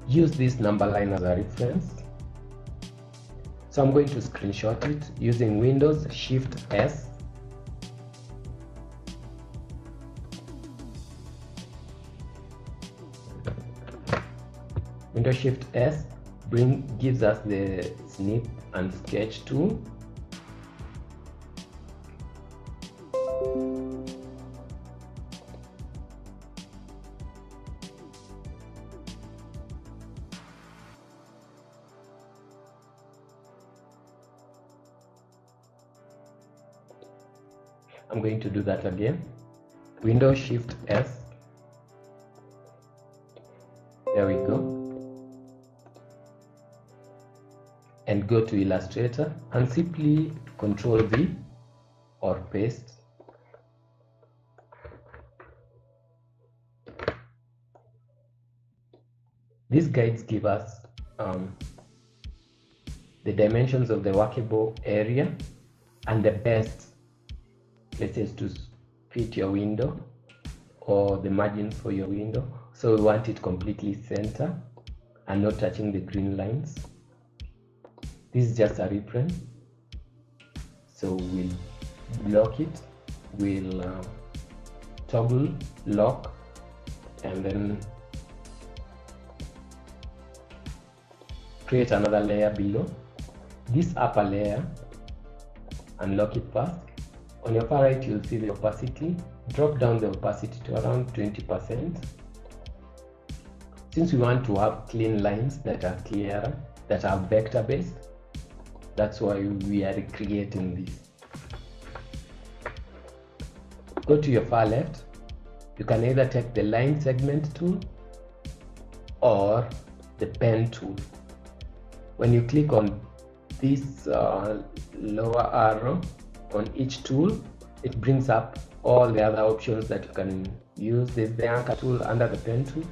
A: use this number line as a reference. So I'm going to screenshot it using Windows Shift S. Windows Shift S gives us the snip and sketch tool. I'm going to do that again. Windows Shift S. There we go. And go to Illustrator and simply Control V or paste. These guides give us the dimensions of the workable area and the best places to fit your window or the margins for your window. So we want it completely center and not touching the green lines. This is just a reference. So we'll lock it, we'll toggle lock, and then create another layer below this upper layer and lock it first. On your far right, you'll see the opacity. Drop down the opacity to around 20%. Since we want to have clean lines that are clearer, that are vector based, that's why we are recreating this. Go to your far left. You can either take the line segment tool or the pen tool. When you click on this lower arrow on each tool, it brings up all the other options that you can use. There's the anchor tool under the pen tool,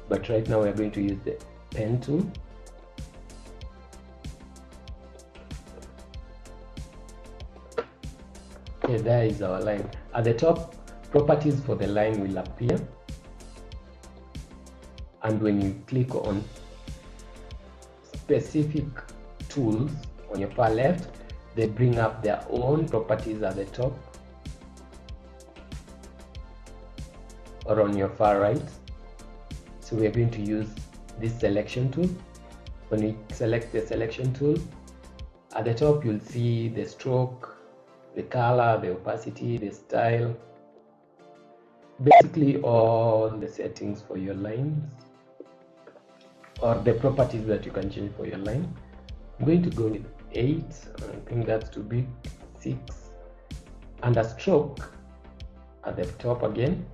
A: but right now we're going to use the pen tool. Okay, there is our line. At the top, properties for the line will appear, and when you click on specific tools on your far left, they bring up their own properties at the top, or on your far right. So we are going to use this selection tool. When you select the selection tool, at the top you'll see the stroke, the color, the opacity, the style, basically all the settings for your lines or the properties that you can change for your line. I'm going to go with 8, I think that's too big, 6, and a stroke at the top again.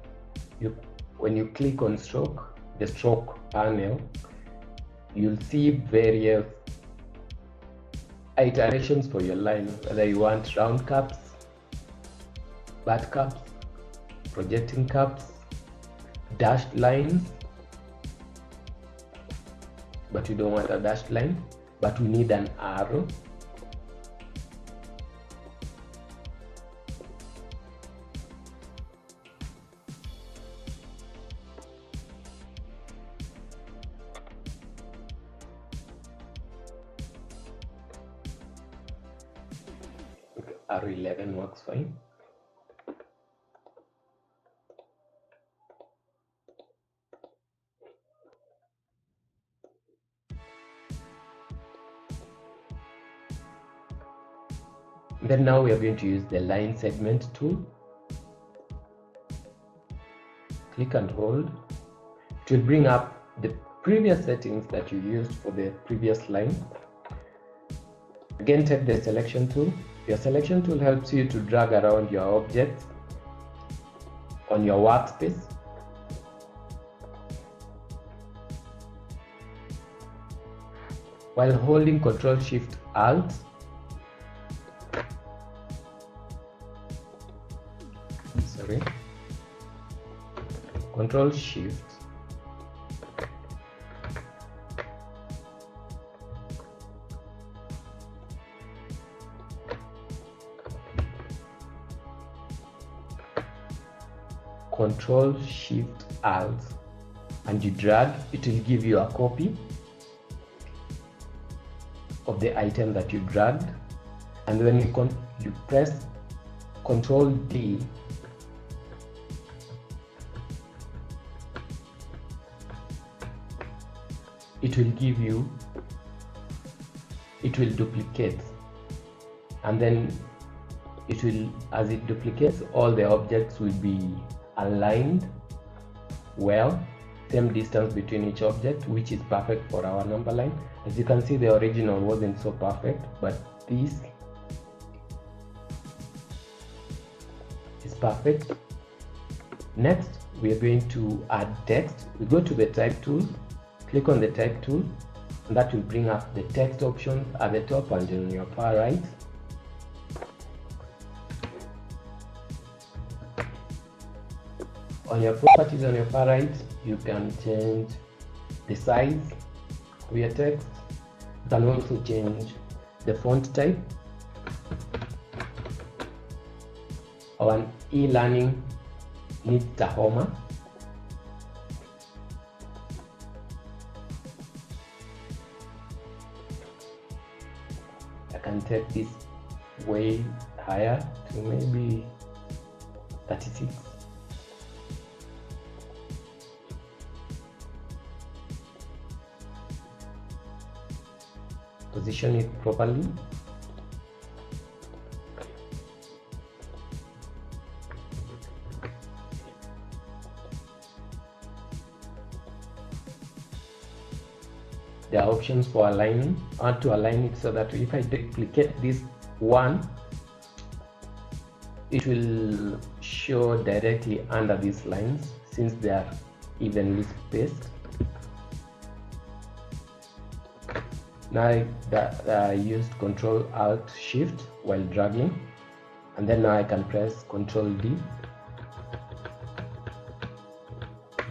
A: When you click on stroke, the stroke panel, you'll see various iterations for your line, whether you want round caps, bad caps, projecting caps, dashed lines, but you don't want a dashed line, but we need an arrow. Arrow 11 works fine. Then now we are going to use the line segment tool. Click and hold. It will bring up the previous settings that you used for the previous line. Again, take the selection tool. Your selection tool helps you to drag around your objects on your workspace. While holding Ctrl-Shift-Alt, Ctrl-Shift, Ctrl-Shift-Alt, and you drag, it will give you a copy of the item that you dragged. And when you press Control D, it will duplicate, and then it will, as it duplicates, all the objects will be aligned well, same distance between each object, which is perfect for our number line. As you can see, the original wasn't so perfect, but this is perfect. Next, we are going to add text. We go to the type tool, click on the type tool, and that will bring up the text options at the top and on your far right. On your properties on your far right, you can change the size of your text. You can also change the font type. Our e-learning needs Tahoma. I can take this way higher to maybe 36. Position it properly. There are options for aligning. I want to align it so that if I duplicate this one, it will show directly under these lines since they are evenly spaced. Now I used Control Alt Shift while dragging, and then now I can press Control D.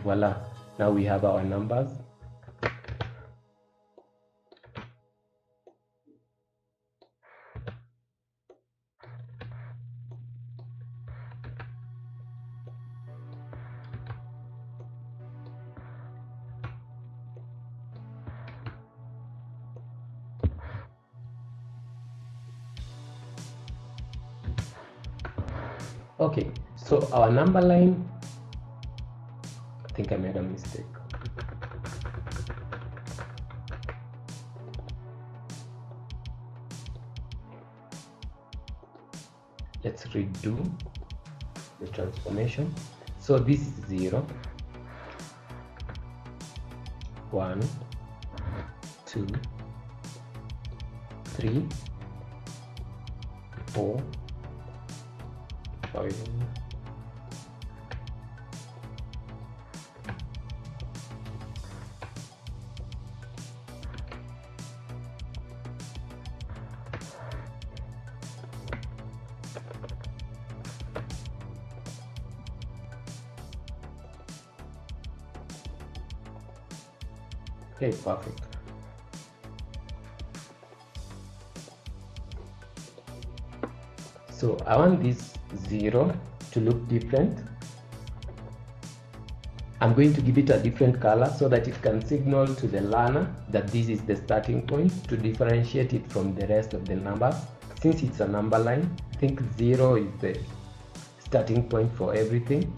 A: Voila, now we have our numbers. Okay, so our number line, I think I made a mistake. Let's redo the transformation. So this is 0, 1, 2, 3, 4, 5, 5. Okay, perfect. So I want this 0 to look different. I'm going to give it a different color so that it can signal to the learner that this is the starting point, to differentiate it from the rest of the numbers. Since it's a number line, I think 0 is the starting point for everything.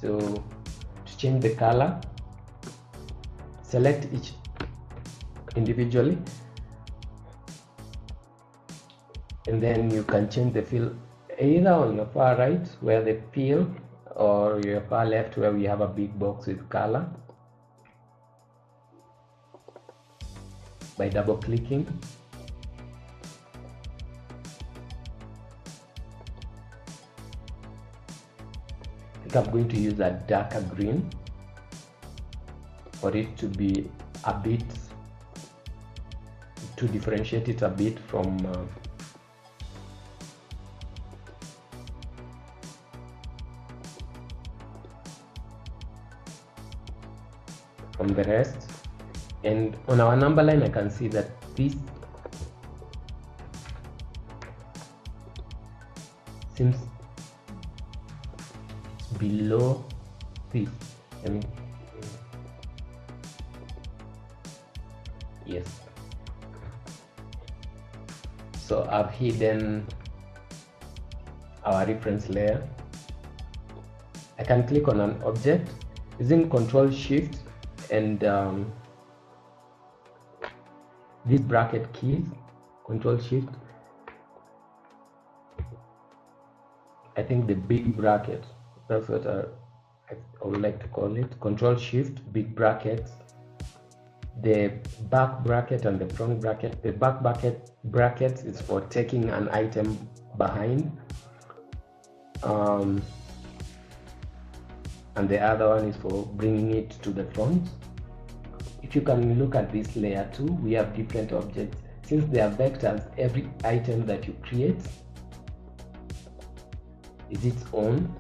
A: So to change the color, select each individually, and then you can change the fill either on your far right where the fill, or your far left where we have a big box with color, by double clicking. I think I'm going to use a darker green for it to be a bit, to differentiate it a bit from the rest. And on our number line, I can see that this seems below this. Yes. So I've hidden our reference layer. I can click on an object using Control Shift and these bracket keys, Control Shift. I think the big bracket, that's what I would like to call it. Control Shift, big brackets, the back bracket and the front bracket. The back bracket is for taking an item behind, and the other one is for bringing it to the front. If you can look at this layer too, we have different objects. Since they are vectors, every item that you create is its own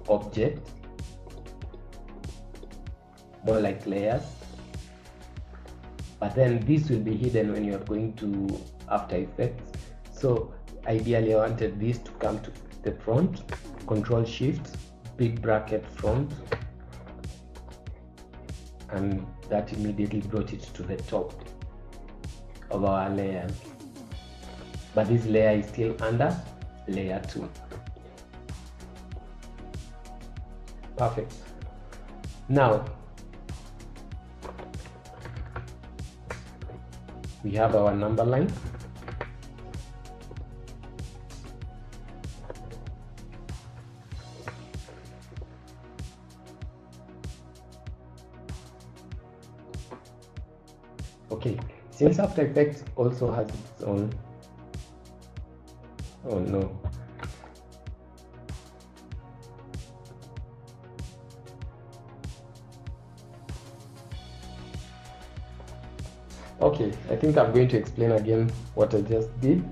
A: object, more like layers. But then this will be hidden when you are going to After Effects. So ideally I wanted this to come to the front. Control Shift, big bracket front, and that immediately brought it to the top of our layer. But this layer is still under layer 2. Perfect. Now we have our number line. Okay, since After Effects also has its own, oh no, okay, I think I'm going to explain again what I just did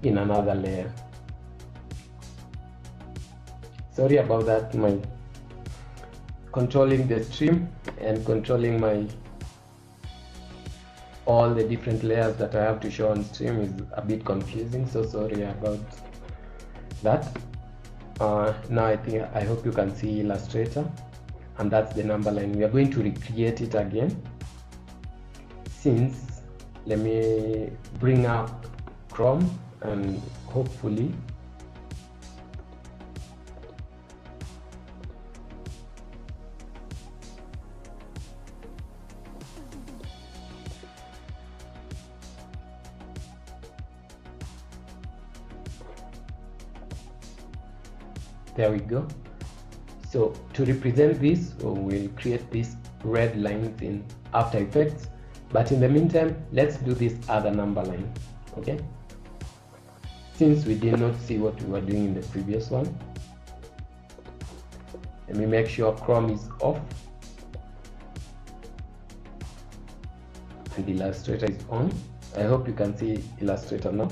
A: in another layer. Sorry about that. My controlling the stream and controlling all the different layers that I have to show on stream is a bit confusing, so sorry about that. Now I hope you can see Illustrator, and that's the number line. We are going to recreate it again. Since, let me bring up Chrome and hopefully there we go. So to represent this, we'll create these red lines in After Effects, but in the meantime, let's do this other number line. Okay, since we did not see what we were doing in the previous one, let me make sure Chrome is off and Illustrator is on. I hope you can see Illustrator now.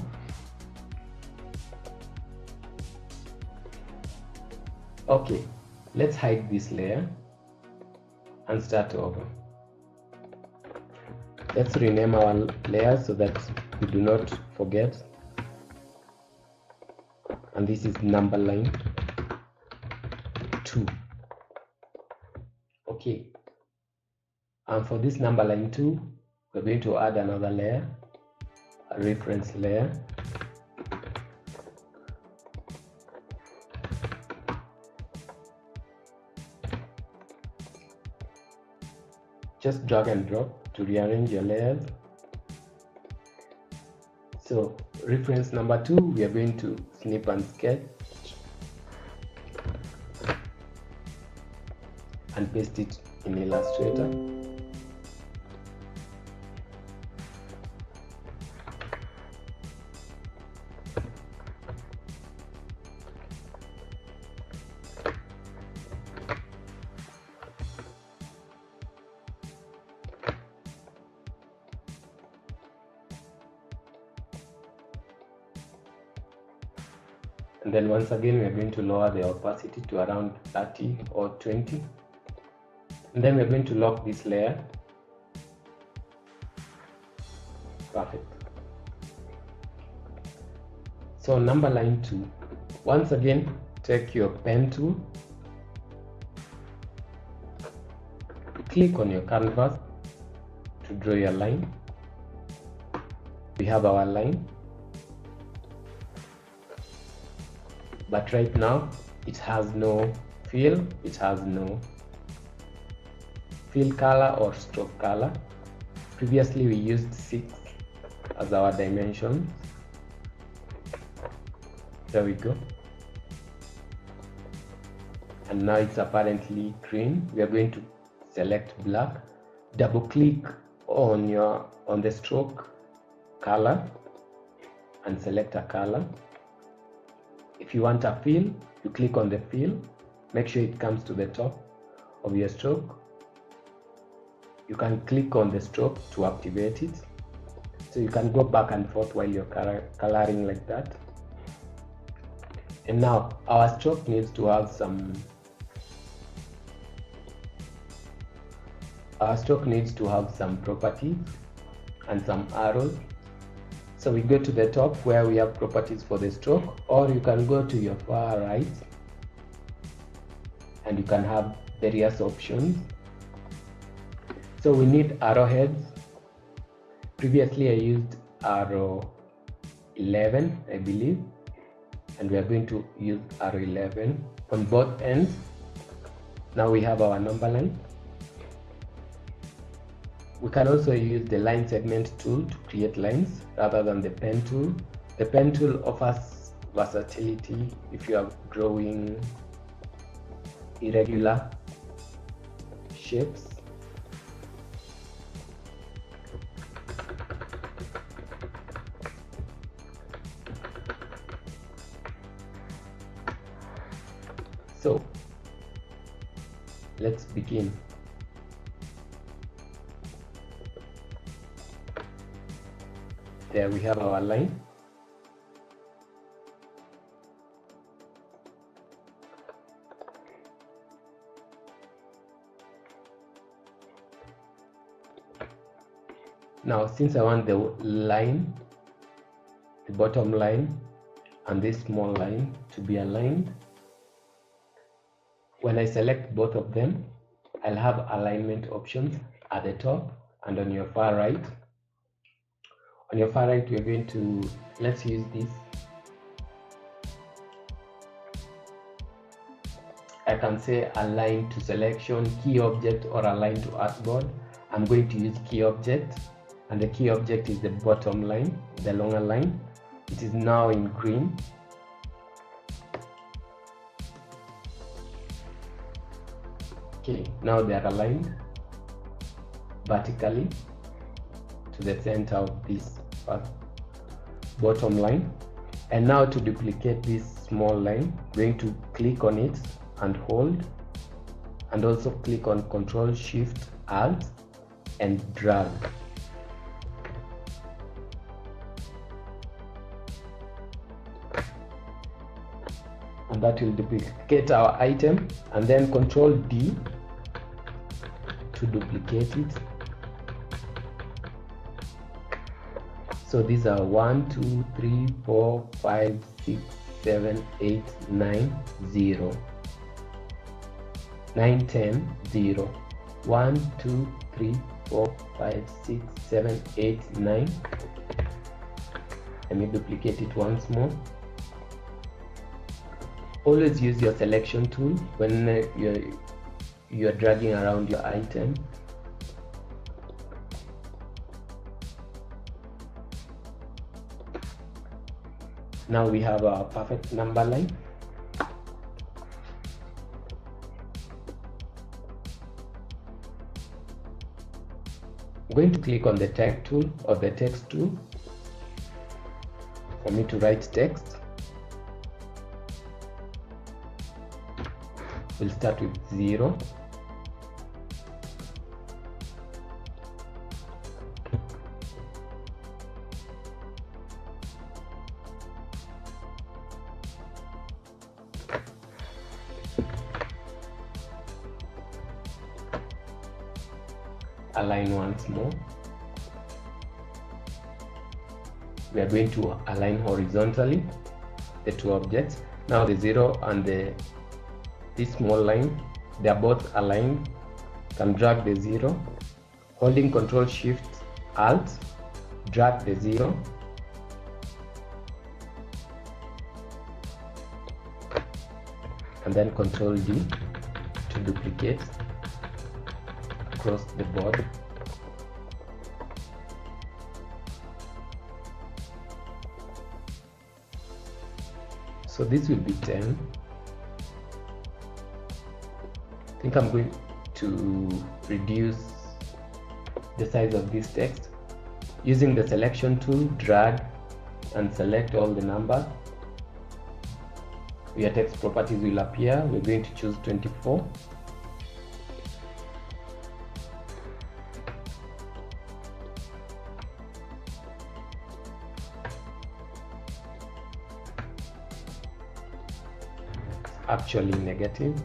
A: Okay, let's hide this layer and start over. Let's rename our layer so that we do not forget. And this is number line 2. Okay, and for this number line 2, we're going to add another layer, a reference layer. Just drag and drop to rearrange your layers. So reference number 2, we are going to snip and sketch and paste it in Illustrator. And then once again, we are going to lower the opacity to around 30 or 20. And then we're going to lock this layer. Perfect. So number line 2, once again, take your pen tool, click on your canvas to draw your line. We have our line, but right now it has no fill, it has no fill color or stroke color. Previously we used 6 as our dimensions. There we go. And now it's apparently green. We are going to select black, double click on the stroke color and select a color. If you want a fill, you click on the fill, make sure it comes to the top of your stroke. You can click on the stroke to activate it, so you can go back and forth while you're coloring like that. And now our stroke needs to have some properties and some arrows. So we go to the top where we have properties for the stroke, or you can go to your far right and you can have various options. So we need arrowheads. Previously I used arrow 11, I believe, and we are going to use arrow 11 on both ends. Now we have our number line. We can also use the line segment tool to create lines rather than the pen tool. The pen tool offers versatility if you are drawing irregular shapes. So let's begin. There we have our line. Now, since I want the line, the bottom line, and this small line to be aligned, when I select both of them, I'll have alignment options at the top and on your far right. On your far right, we're going to, let's use this. I can say align to selection, key object, or align to artboard. I'm going to use key object, and the key object is the bottom line, the longer line. It is now in green. Okay, now they are aligned vertically to the center of this bottom line. And now to duplicate this small line, I'm going to click on it and hold, and also click on Control Shift Alt and drag. And that will duplicate our item, and then Control D to duplicate it. So these are 1, 2, 3, 4, 5, 6, 7, 8, 9, 0. 9, 10, 0. 1, 2, 3, 4, 5, 6, 7, 8, 9. Let me duplicate it once more. Always use your selection tool when you're dragging around your item. Now we have our perfect number line. I'm going to click on the tag tool or the text tool for me to write text. We'll start with 0. Align once more. We are going to align horizontally the two objects. Now the 0 and this small line, they are both aligned. You can drag the 0, holding Control Shift Alt, drag the 0, and then Control D to duplicate across the board. So this will be 10. I think I'm going to reduce the size of this text. Using the selection tool, drag and select all the numbers. Your text properties will appear. We're going to choose 24. Actually negative.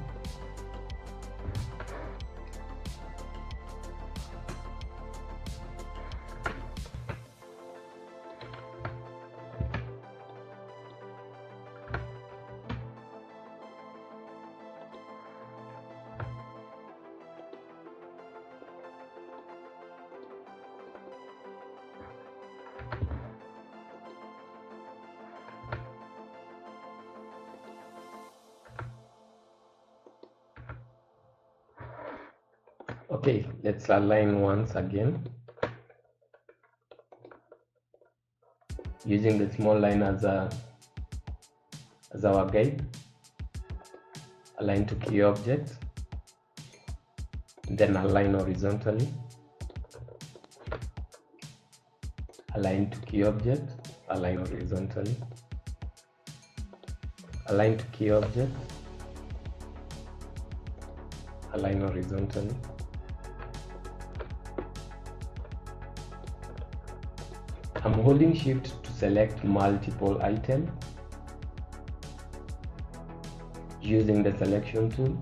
A: Okay, let's align once again. Using the small line as our guide. Align to key object. Then align horizontally. Align to key object. Align horizontally. Align to key object. Align horizontally. I'm holding Shift to select multiple items. Using the selection tool.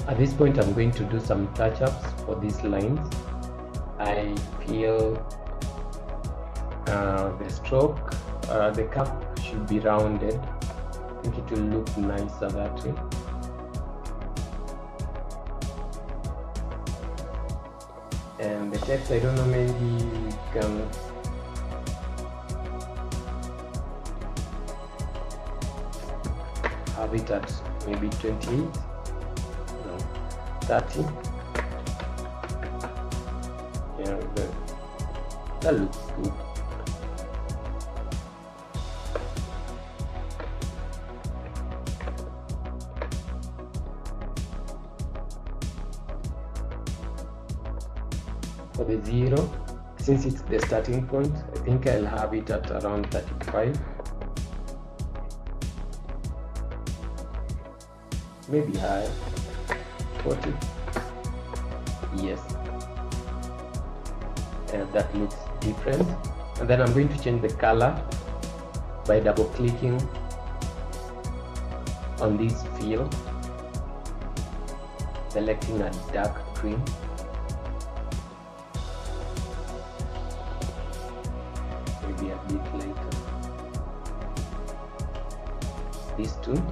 A: At this point, I'm going to do some touch-ups for these lines. I feel the stroke, the cap should be rounded. I think it will look nicer that way. And the text, I don't know, maybe we can have it at maybe 28, no, 30. Yeah, that looks good. For the 0, since it's the starting point, I think I'll have it at around 35. Maybe higher, 40. Yes. And that looks different. And then I'm going to change the color by double clicking on this fill, selecting a dark green. Maybe a bit later. These two.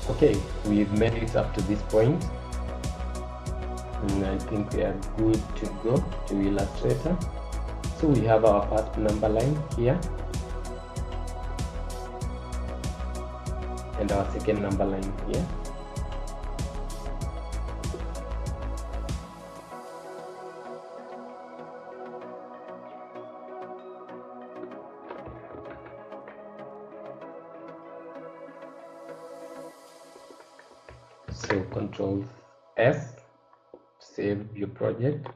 A: Okay, we've made it up to this point, and I think we are good to go to Illustrator. So we have our first number line here, and our second number line here. So Control S, save your project.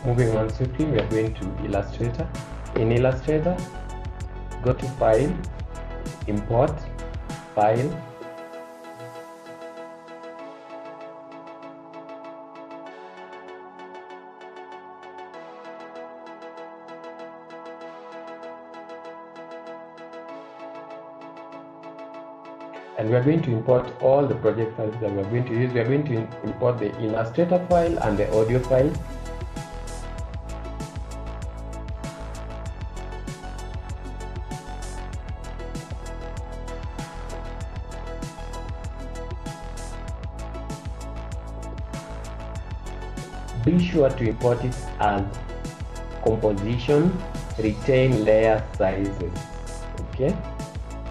A: Moving on swiftly, we are going to Illustrator. In Illustrator, go to File, Import, File, and we are going to import all the project files that we are going to use. We are going to import the Illustrator file and the audio file. Be sure to import it as composition, retain layer sizes, okay?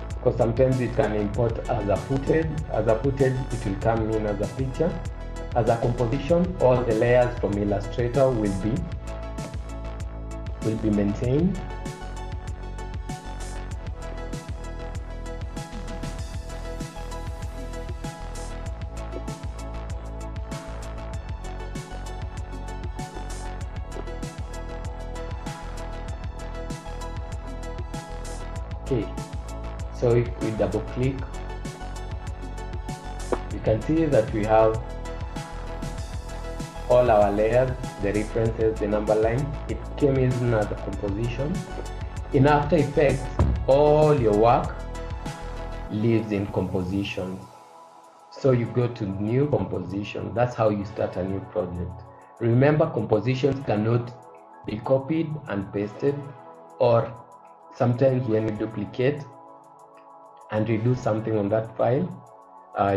A: Because sometimes it can import as a footage. As a footage, it will come in as a picture. As a composition, all the layers from Illustrator will be will be maintained. Okay, so if we double click, you can see that we have all our layers, the references, the number line. It came in as a composition. In After Effects, all your work lives in composition. So you go to new composition. That's how you start a new project. Remember, compositions cannot be copied and pasted, or sometimes when you duplicate and redo something on that file,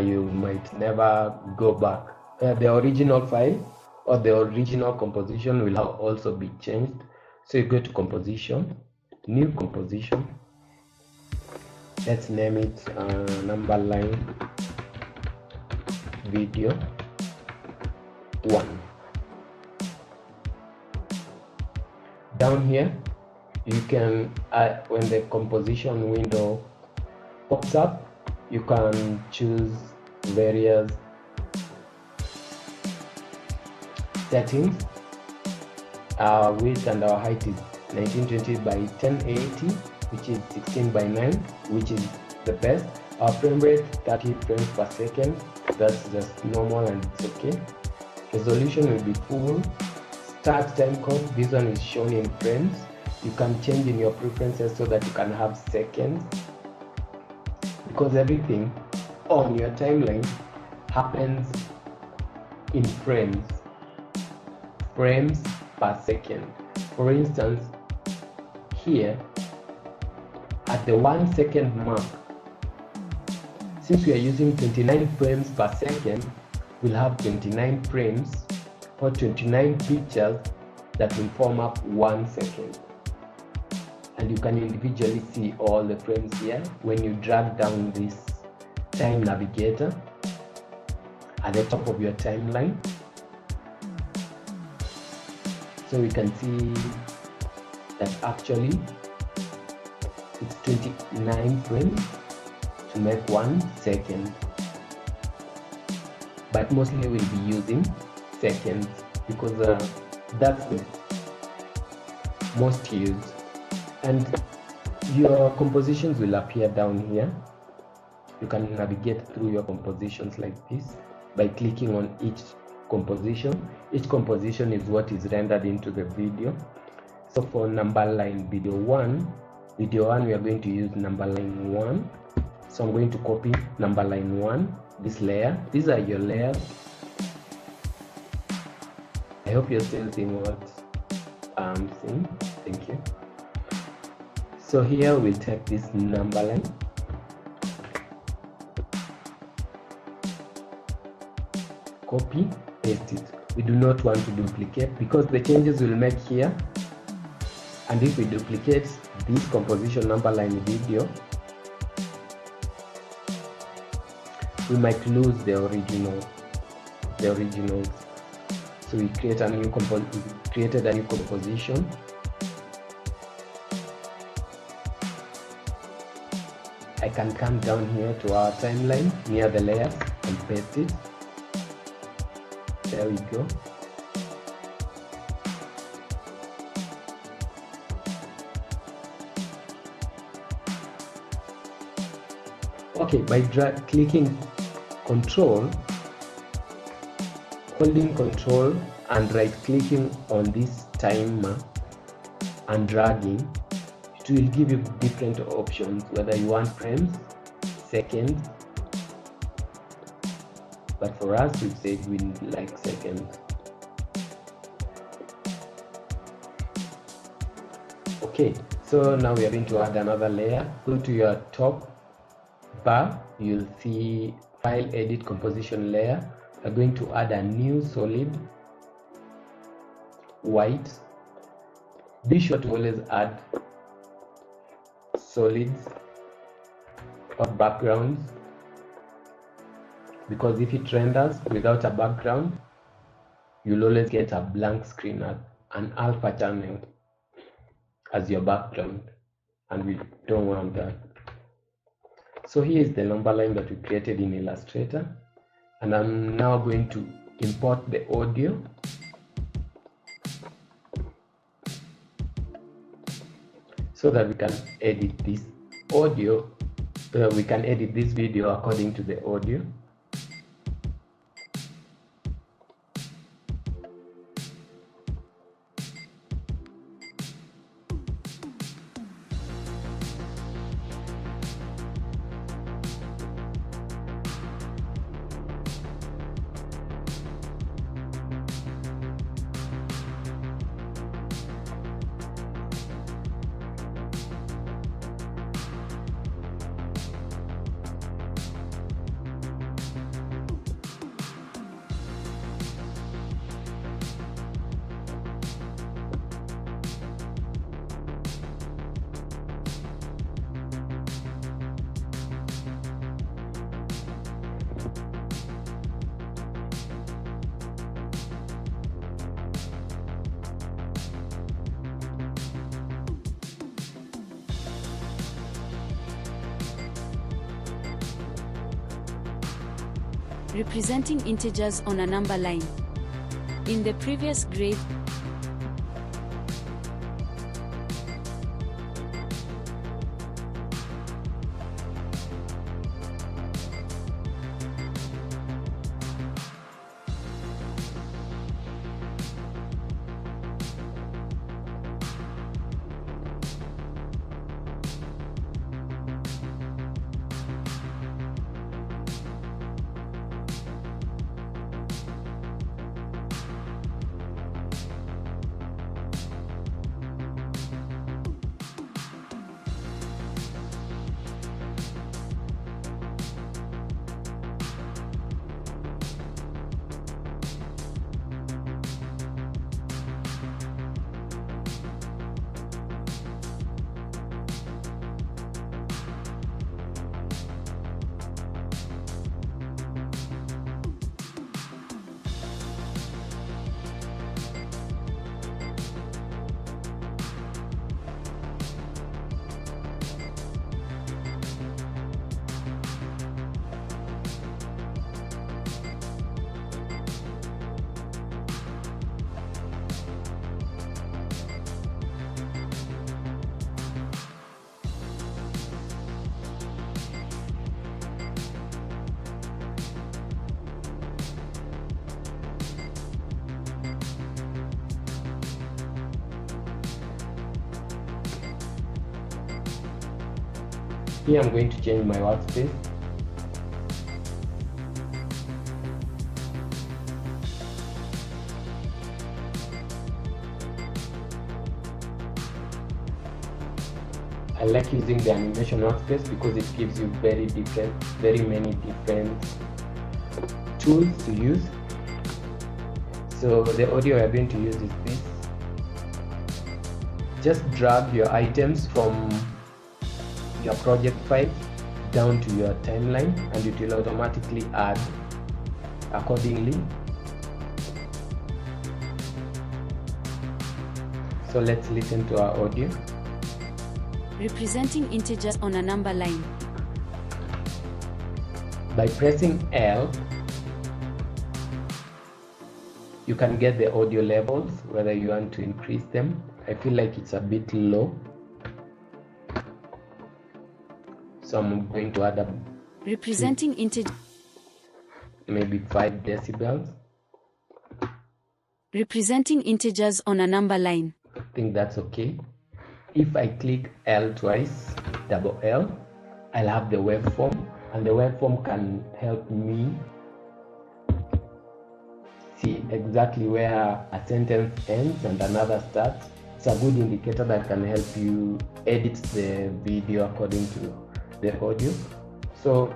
A: you might never go back. The original file or the original composition will also be changed. So you go to composition, new composition. Let's name it number line video 1. Down here, you can, when the composition window pops up, you can choose various settings. Our width and our height is 1920 by 1080, which is 16 by 9, which is the best. Our frame rate 30 frames per second. That's just normal and it's okay. Resolution will be full. Start time code, this one is shown in frames. You can change in your preferences so that you can have seconds, because everything on your timeline happens in frames per second. For instance, here at the 1 second mark, since we are using 29 frames per second, we'll have 29 frames or 29 pictures that will form up 1 second. And you can individually see all the frames here when you drag down this time navigator at the top of your timeline. So we can see that actually it's 29 frames to make 1 second, but mostly we'll be using seconds because that's the most used. And your compositions will appear down here. You can navigate through your compositions like this by clicking on each composition. Each composition is what is rendered into the video. So for number line video 1, we are going to use number line 1. So I'm going to copy number line 1, this layer. These are your layers. I hope you're still seeing what I'm seeing. Thank you. So here we'll take this number line, copy, paste it. We do not want to duplicate because the changes we'll make here, and if we duplicate this composition number line video, we might lose the originals. So we created a new composition. I can come down here to our timeline near the layers and paste it. There we go. Okay, by clicking Control, holding Control and right clicking on this timer and dragging, it will give you different options, whether you want frames, seconds, but for us we said we like seconds. Okay, so now we are going to add another layer. Go to your top bar, you'll see File, Edit, Composition layer. We're going to add a new solid white. Be sure to always add solids or backgrounds, because if it renders without a background, you'll always get a blank screen at an alpha channel. as your background, and we don't want that. So here is the number line that we created in Illustrator, and I'm now going to import the audio. So that we can edit this audio, we can edit this video according to the audio.
F: Representing integers on a number line. In the previous grade,
A: Here I'm going to change my workspace. I like using the animation workspace because it gives you very many different tools to use. So the audio we are going to use is this. Just drag your items from your project file down to your timeline and it will automatically add accordingly. So let's listen to our audio.
F: representing integers on a number line.
A: By pressing L, you can get the audio levels, whether you want to increase them. I feel like it's a bit low, so I'm going to add
F: Representing integer.
A: maybe 5 decibels.
F: Representing integers on a number line.
A: I think that's okay. If I click L twice, double L, I'll have the waveform, and the waveform can help me see exactly where a sentence ends and another starts. It's a good indicator that can help you edit the video according to the audio. So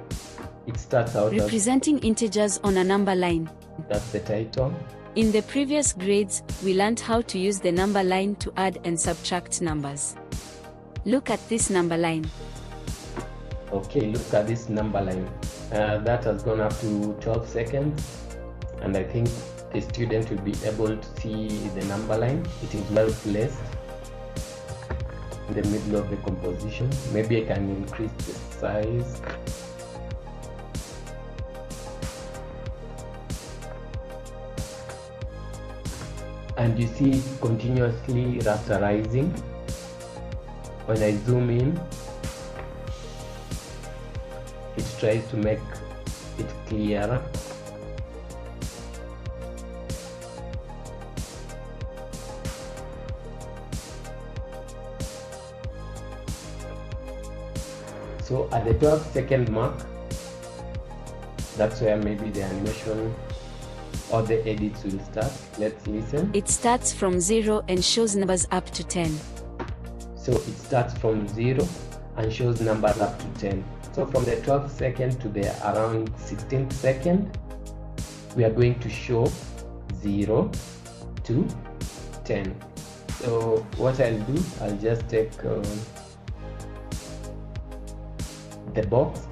A: it starts out as,
F: Representing integers on a number line.
A: that's the title.
F: In the previous grades, we learned how to use the number line to add and subtract numbers. Look at this number line.
A: Okay, look at this number line. That has gone up to 12 seconds, and I think the student will be able to see the number line. It is well placed. in the middle of the composition. Maybe I can increase the size. And you see it continuously rasterizing. When I zoom in, it tries to make it clearer. So at the 12-second mark, that's where maybe the animation or the edits will start. Let's listen.
F: It starts from 0 and shows numbers up to 10.
A: So it starts from 0 and shows numbers up to 10. So from the 12th second to the around 16th second, we are going to show 0 to 10. So what I'll do, I'll just take the box.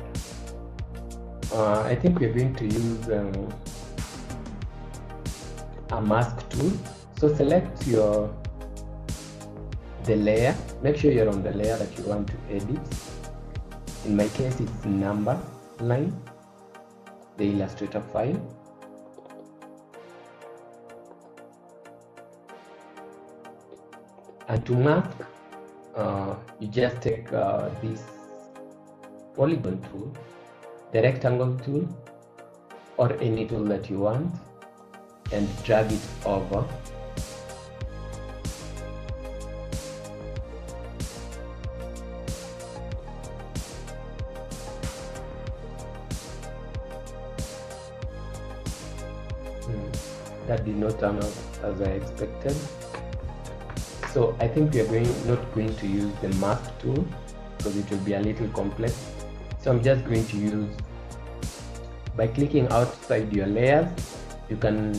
A: I think we're going to use a mask tool. So select the layer. Make sure you're on the layer that you want to edit. In my case, it's number line, the Illustrator file. And to mask, you just take this polygon tool, the rectangle tool, or any tool that you want, and drag it over. That did not turn out as I expected. So I think we are not going to use the mask tool because it will be a little complex. So I'm just going to use, by clicking outside your layers, you can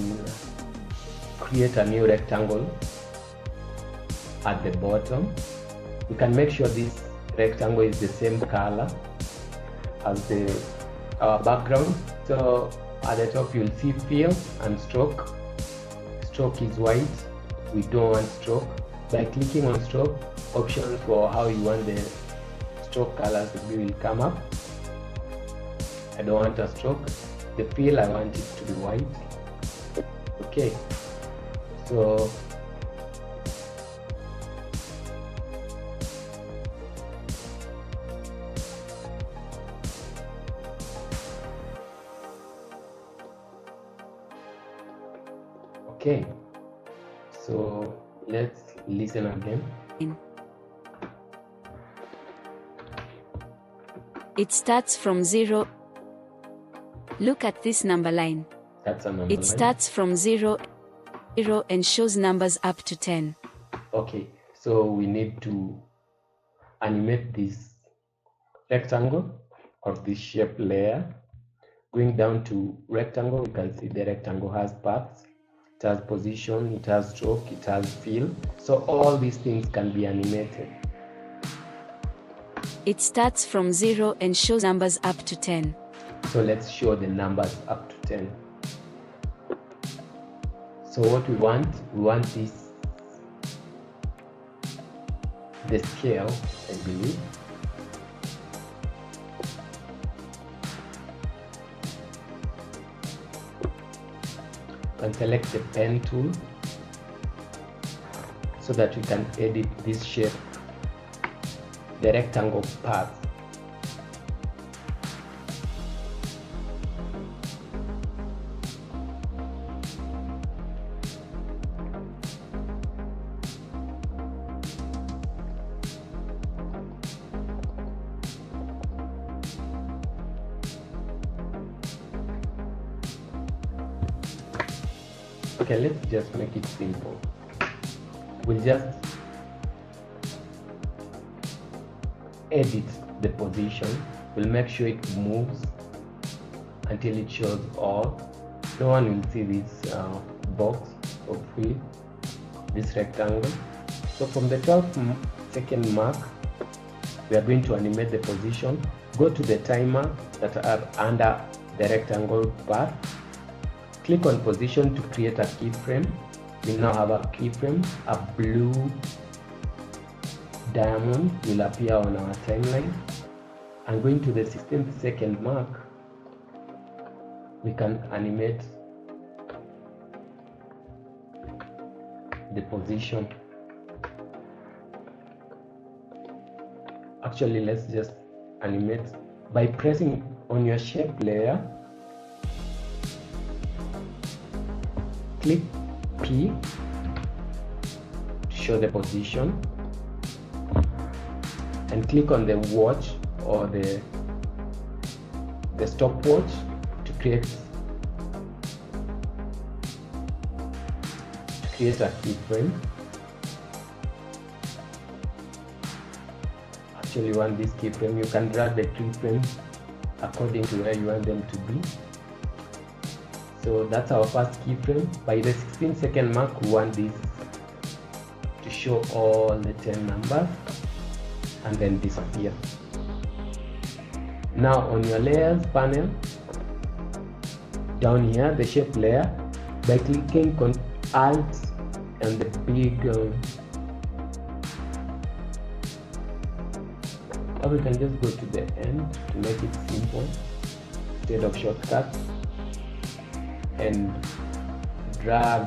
A: create a new rectangle at the bottom. You can make sure this rectangle is the same color as our background. So at the top you'll see fill and stroke. Stroke is white, we don't want stroke. By clicking on stroke, options for how you want the stroke colors to be will come up. I don't want a stroke. The fill, I want it to be white. Okay, so okay, so let's listen again.
F: It starts from 0. Look at this number line.
A: That's a number
F: It
A: line.
F: starts from 0 and shows numbers up to 10.
A: Okay, so we need to animate this rectangle of this shape layer. Going down to rectangle, you can see the rectangle has paths. It has position, it has stroke, it has fill. So all these things can be animated.
F: It starts from 0 and shows numbers up to 10.
A: So let's show the numbers up to 10. So what we want the scale, I believe. And select the pen tool so that we can edit this shape, the rectangle path. Okay, let's just make it simple. We'll just edit the position. We'll make sure it moves until it shows all. No one will see this box of fill, this rectangle. So from the 12-second mark, we are going to animate the position. Go to the timer that are under the rectangle bar. Click on position to create a keyframe. We now have a keyframe, a blue diamond will appear on our timeline, and going to the 16th second mark, we can animate the position. Actually, let's just animate by pressing on your shape layer, click P to show the position, and click on the watch or the stopwatch to create a keyframe. Actually, you want this keyframe, you can drag the keyframe according to where you want them to be. So that's our first keyframe. By the 16-second mark, we want this to show all the 10 numbers and then disappear. Now on your layers panel, down here, the shape layer, by clicking Alt and the big or we can just go to the end to make it simple instead of shortcuts, and drag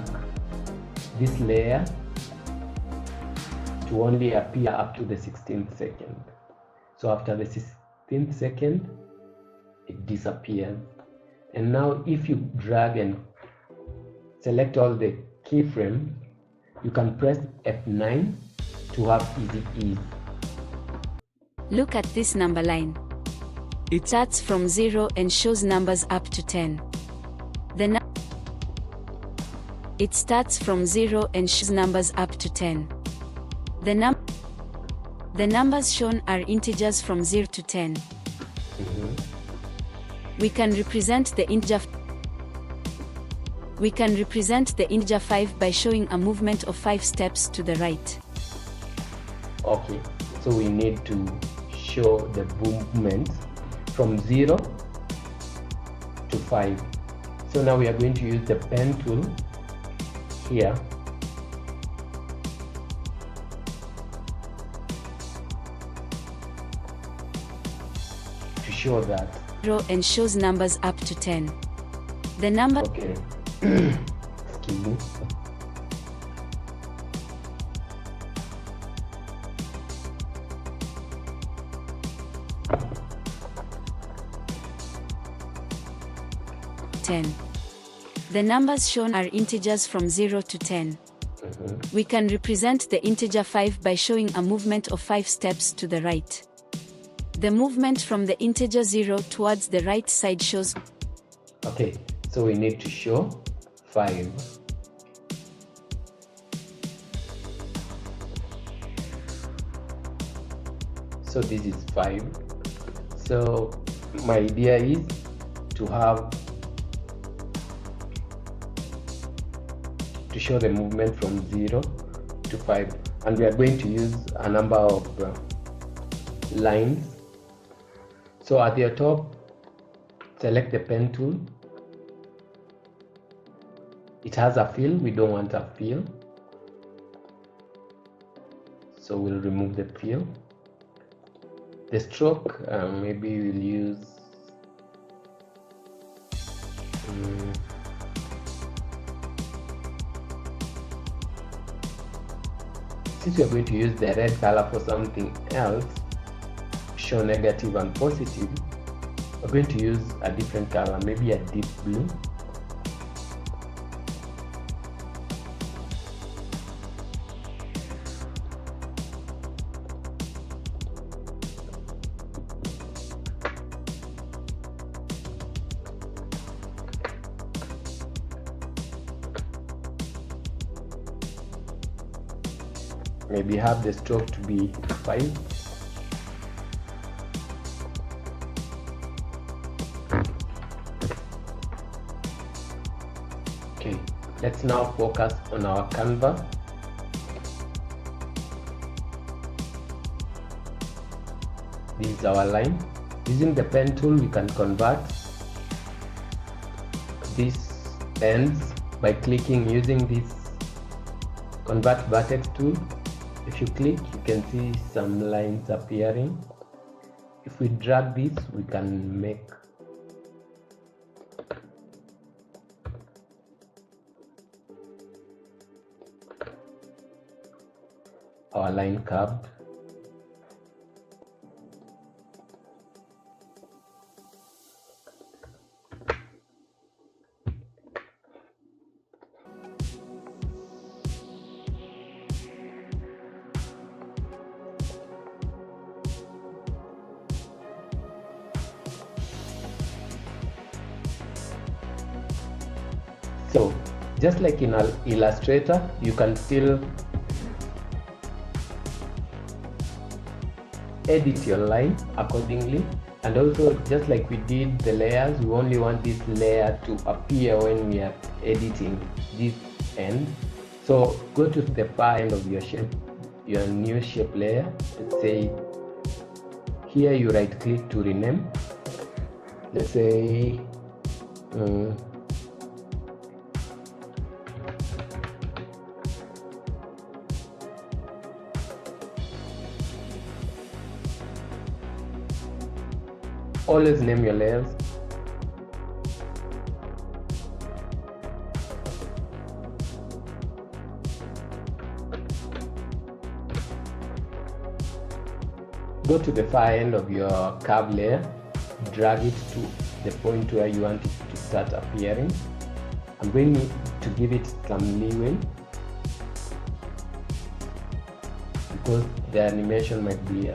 A: this layer to only appear up to the 16th second. So after the 16th second, it disappears. And now if you drag and select all the keyframes, you can press F9 to have easy ease.
F: Look at this number line. It starts from 0 and shows numbers up to 10. It starts from 0 and shows numbers up to 10. The numbers shown are integers from 0 to 10. We can represent the integer 5 by showing a movement of 5 steps to the right.
A: Okay, so we need to show the movement from 0 to 5. So now we are going to use the pen tool here to show that.
F: And shows numbers up to 10. The number.
A: Okay. Excuse me.
F: The numbers shown are integers from 0 to 10. We can represent the integer 5 by showing a movement of 5 steps to the right. The movement from the integer 0 towards the right side shows.
A: Okay, so we need to show 5. So this is 5. So my idea is to show the movement from 0 to 5, and we are going to use a number of lines. So at the top, select the pen tool. It has a fill, we don't want a fill, so we'll remove the fill. The stroke, maybe we'll use since we are going to use the red color for something else, show negative and positive, we're going to use a different color, maybe a deep blue. Maybe have the stroke to be 5. Okay, let's now focus on our canvas. This is our line. Using the pen tool, we can convert these ends by clicking using this convert vertex tool If you click, you can see some lines appearing. If we drag this, we can make our line curved. So just like in Illustrator, you can still edit your line accordingly. And also, just like we did the layers, we only want this layer to appear when we are editing this end. So go to the far end of your shape, your new shape layer. Let's say here you right click to rename. Let's say always name your layers. Go to the far end of your curve layer, drag it to the point where you want it to start appearing. I'm going to give it some leeway because the animation might be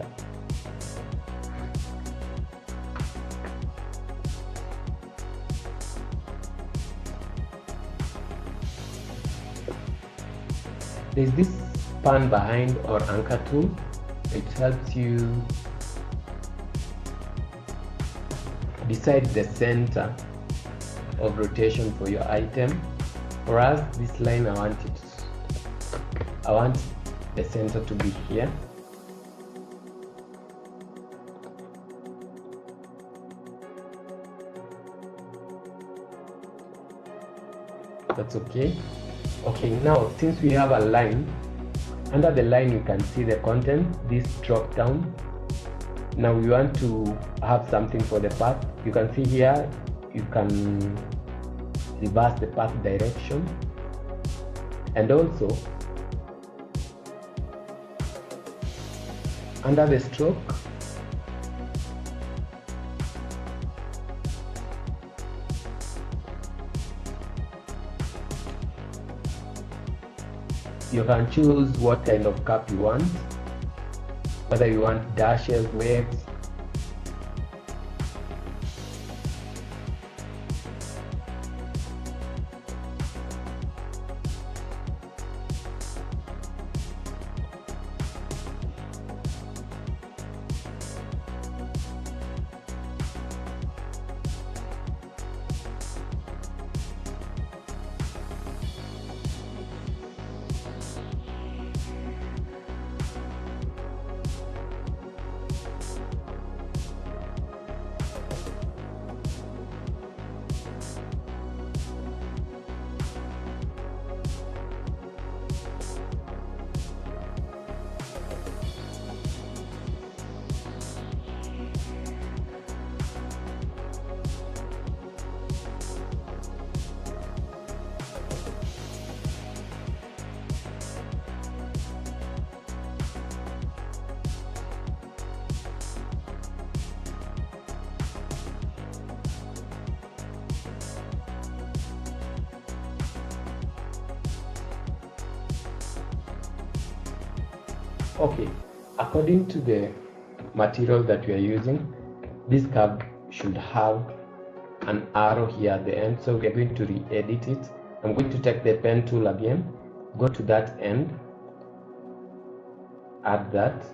A: there's this span behind or anchor tool. It helps you decide the center of rotation for your item. For us, this line, I want the center to be here. That's okay. Okay, now since we have a line, under the line you can see the content, this drop down. Now we want to have something for the path. You can see here, you can reverse the path direction. And also, under the stroke, you can choose what kind of cap you want, whether you want dashes, waves. Okay, according to the material that we are using, this curve should have an arrow here at the end, so we're going to re-edit it. I'm going to take the pen tool again, go to that end, add that.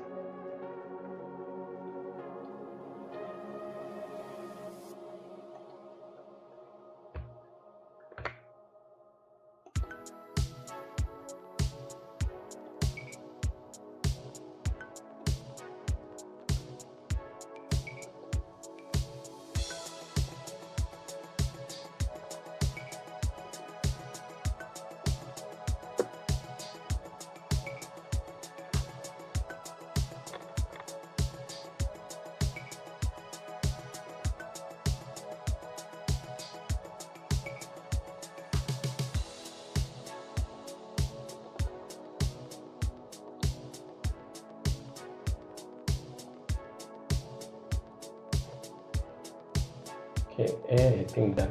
A: Okay, I think that.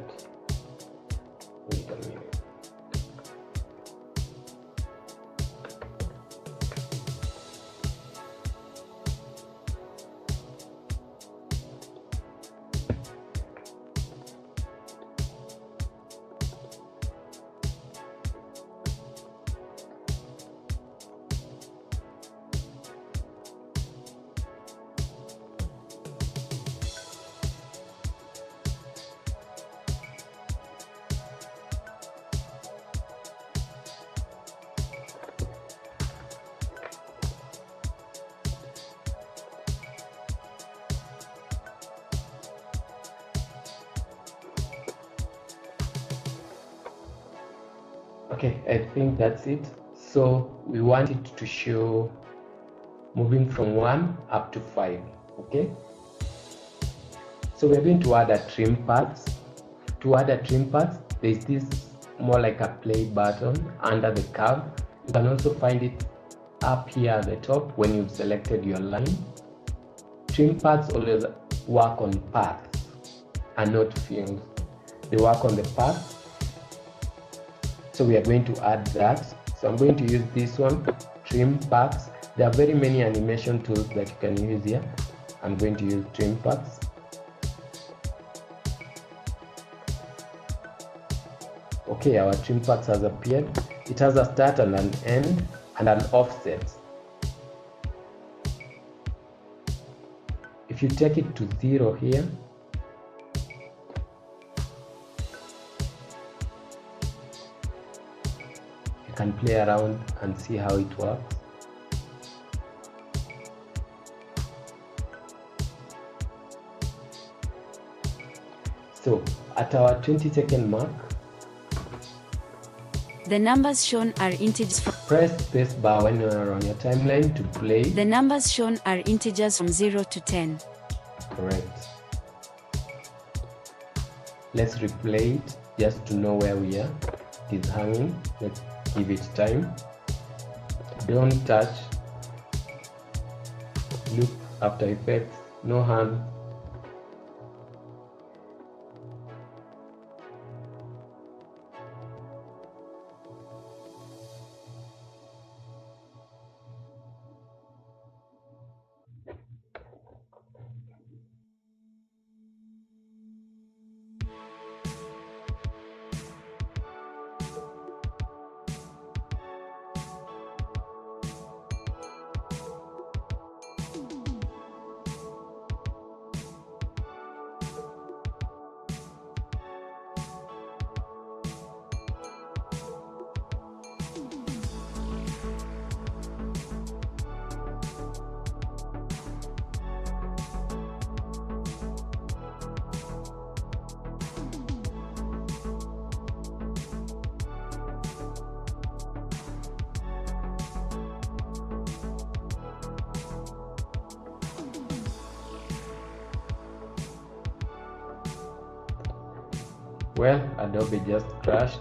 A: Wait a minute. Okay, I think that's it. So we want it to show moving from 1 up to 5. Okay, so we're going to add a trim parts. To add a trim parts, there's this more like a play button under the curve. You can also find it up here at the top when you've selected your line. Trim parts always work on paths and not films. They work on the path. So we are going to add that. So I'm going to use this one, trim paths. There are very many animation tools that you can use here. I'm going to use trim paths. Okay, our trim paths has appeared. It has a start and an end and an offset. If you take it to 0 here, you can play around and see how it works. So at our 20-second mark,
F: The numbers shown are integers from
A: press space bar when you are on your timeline to play.
F: The numbers shown are integers from 0 to 10.
A: Correct. Let's replay it just to know where we are. It is hanging. Let's give it time. Don't touch. Look after effects. No hand. Well, Adobe just crashed.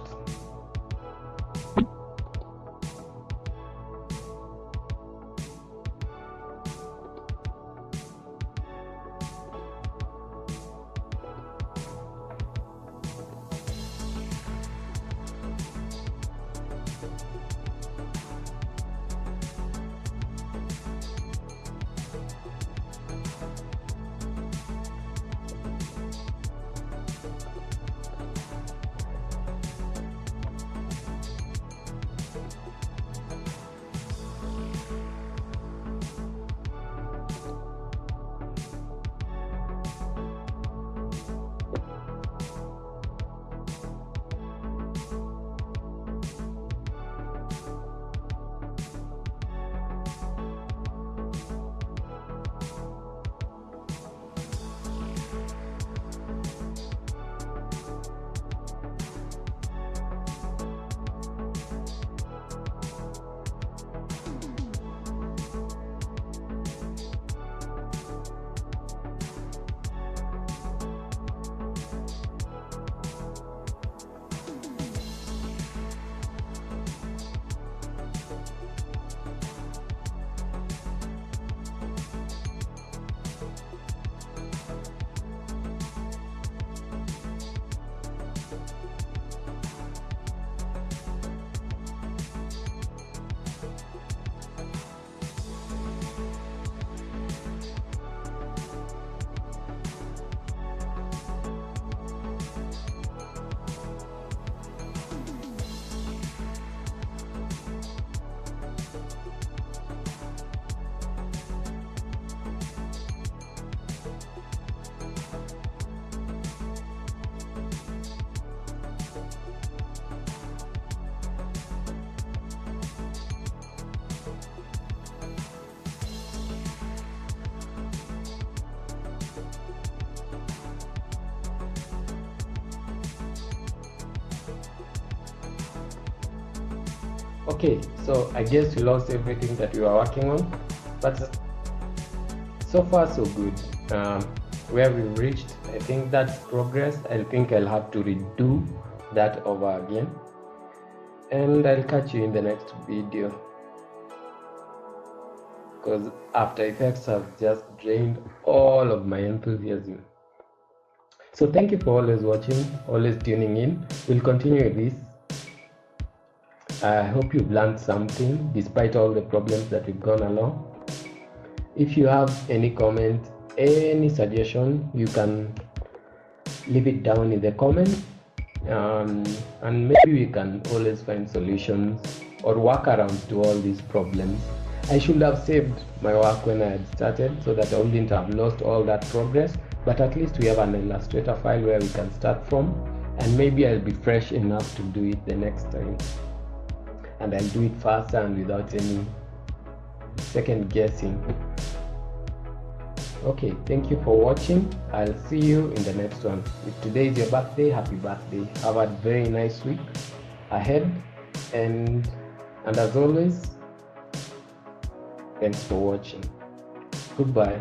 A: Okay, so I guess we lost everything that we were working on, but so far so good. Where we've reached, I think that's progress. I think I'll have to redo that over again, and I'll catch you in the next video, because After Effects has just drained all of my enthusiasm. So thank you for always watching, always tuning in. We'll continue with this. I hope you've learned something despite all the problems that we've gone along. If you have any comment, any suggestion, you can leave it down in the comments, and maybe we can always find solutions or workarounds to all these problems. I should have saved my work when I had started so that I wouldn't have lost all that progress, but at least we have an Illustrator file where we can start from, and maybe I'll be fresh enough to do it the next time, and I'll do it faster and without any second guessing. Okay, thank you for watching. I'll see you in the next one. If today is your birthday, happy birthday. Have a very nice week ahead, and as always, thanks for watching. Goodbye.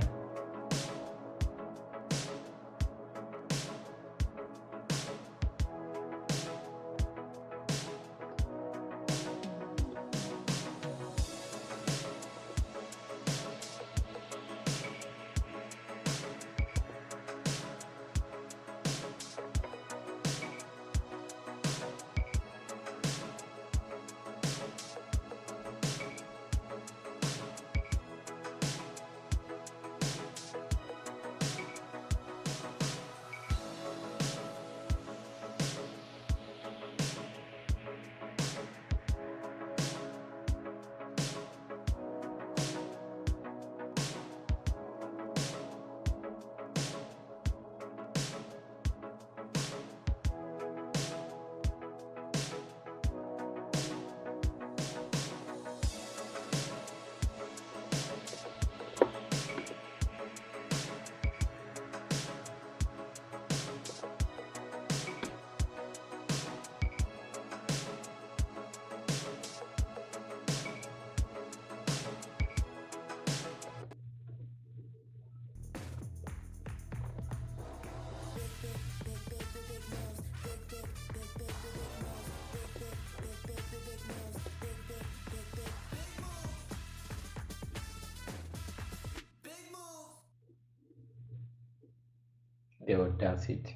A: The audacity.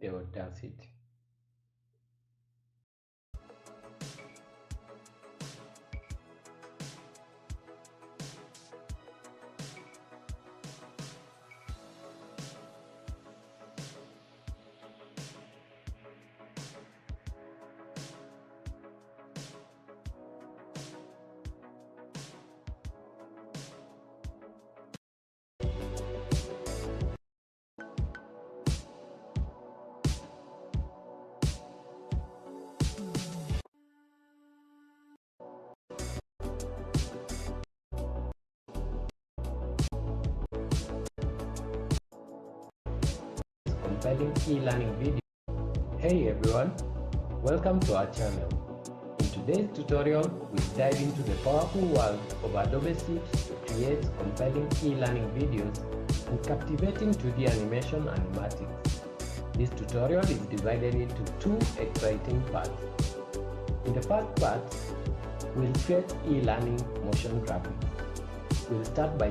A: the Audacity. Compelling e-learning video. Hey everyone, welcome to our channel. In today's tutorial, we dive into the powerful world of Adobe Suite to create compelling e-learning videos and captivating 2D animation animatics. This tutorial is divided into two exciting parts. In the first part, we'll create e-learning motion graphics. We'll start by